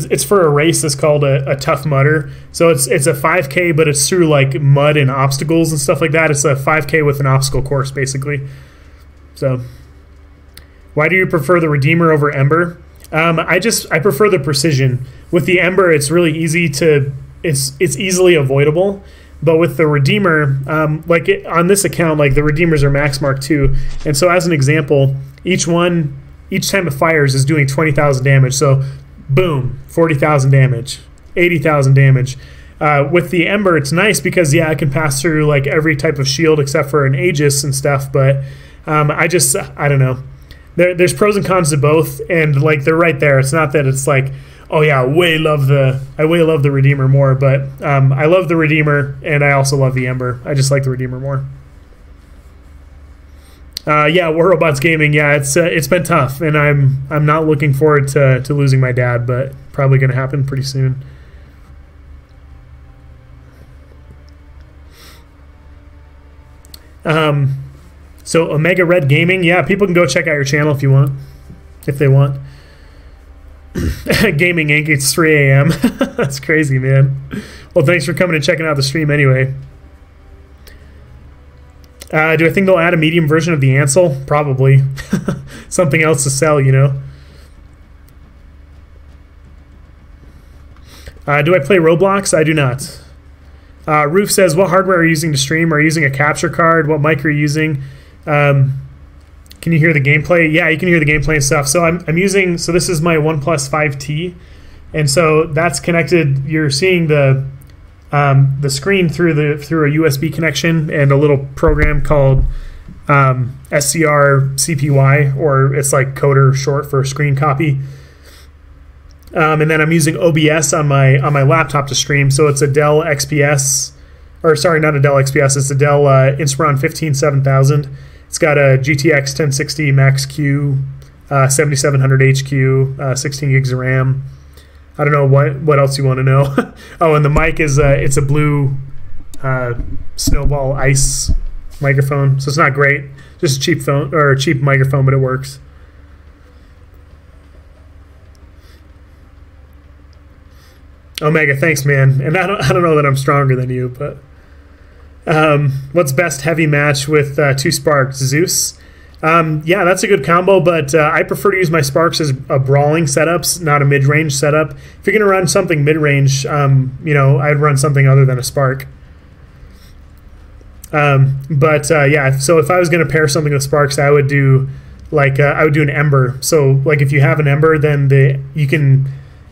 it's for a race that's called a Tough Mudder. So it's a 5K, but it's through like mud and obstacles and stuff like that. It's a 5K with an obstacle course, basically. So why do you prefer the Redeemer over Ember? I prefer the precision. With the Ember, it's really easy to it's easily avoidable. But with the Redeemer, on this account, like the Redeemers are Max Mark II, and so as an example, each time it fires is doing 20,000 damage. So, boom, 40,000 damage, 80,000 damage. With the Ember, it's nice because I can pass through like every type of shield except for an Aegis and stuff. But I don't know. There's pros and cons to both, and like they're right there. It's not that it's like, Oh yeah, I way love the Redeemer more, but I love the Redeemer and I also love the Ember. I just like the Redeemer more. Yeah, War Robots Gaming. Yeah, it's been tough, and I'm not looking forward to losing my dad, but probably gonna happen pretty soon. So Omega Red Gaming. Yeah, people can go check out your channel if they want. Gaming Inc. It's 3 a.m. That's crazy, man. Well, thanks for coming and checking out the stream anyway. Do I think they'll add a medium version of the Ansel? Probably. Something else to sell, you know. Do I play Roblox? I do not. Roof says, what hardware are you using to stream? Are you using a capture card? What mic are you using? Can you hear the gameplay? Yeah, you can hear the gameplay and stuff. So I'm using, so this is my OnePlus 5T. And so that's connected, you're seeing the screen through a USB connection and a little program called SCR CPY, or it's like coder short for screen copy. And then I'm using OBS on my laptop to stream. So it's a Dell XPS, or sorry, not a Dell XPS. It's a Dell Inspiron 15-7000. It's got a GTX 1060 Max Q, 7700 HQ, 16 gigs of RAM. I don't know what else you want to know. Oh, and the mic is it's a blue Snowball Ice microphone, so it's not great. Just a cheap phone or a cheap microphone, but it works. Omega, thanks, man. And I don't know that I'm stronger than you, but what's best heavy match with 2 sparks? Zeus. Yeah, that's a good combo, but I prefer to use my sparks as a brawling setups, not a mid-range setup. If you're gonna run something mid-range, you know, I'd run something other than a spark. Yeah, so if I was gonna pair something with sparks, I would do like I would do an Ember. So like if you have an Ember, then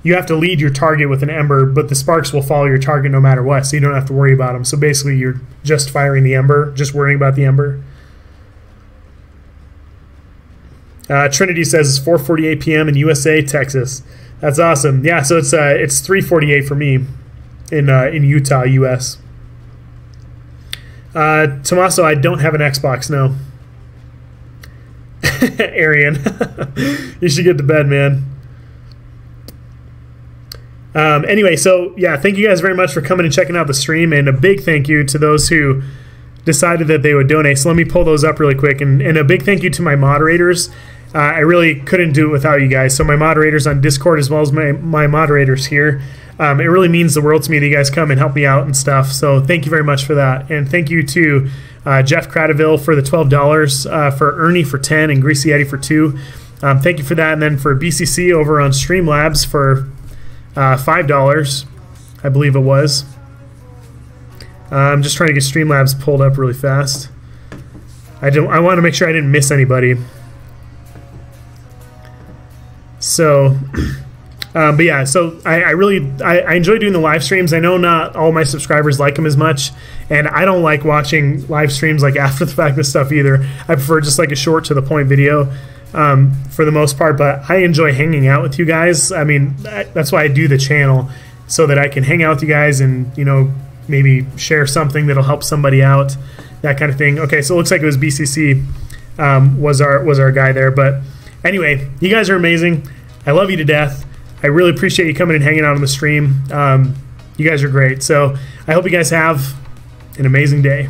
you have to lead your target with an Ember, but the sparks will follow your target no matter what, so you don't have to worry about them. So basically, you're just firing the Ember, just worrying about the Ember. Trinity says it's 4:48 p.m. in USA, Texas. That's awesome. Yeah, so it's 3:48 for me in Utah, US. Tommaso, I don't have an Xbox, no. Arian, you should get to bed, man. Anyway, so yeah, thank you guys very much for coming and checking out the stream, and a big thank you to those who decided that they would donate. So let me pull those up really quick, and a big thank you to my moderators. I really couldn't do it without you guys. So my moderators on Discord, as well as my moderators here, it really means the world to me that you guys come and help me out and stuff. So thank you very much for that, and thank you to Jeff Cradaville for the $12, for Ernie for 10, and Greasy Eddie for 2. Thank you for that, and then for BCC over on Streamlabs for $5, I believe it was. I'm just trying to get Streamlabs pulled up really fast. I want to make sure I didn't miss anybody. So, but yeah, so I enjoy doing the live streams. I know not all my subscribers like them as much, and I don't like watching live streams like after the fact and stuff either. I prefer just like a short to the point video. For the most part, but I enjoy hanging out with you guys. I mean, that's why I do the channel, so that I can hang out with you guys and, you know, maybe share something that'll help somebody out, that kind of thing. Okay, so it looks like it was BCC was our guy there, but anyway, you guys are amazing. I love you to death. I really appreciate you coming and hanging out on the stream. You guys are great. So I hope you guys have an amazing day.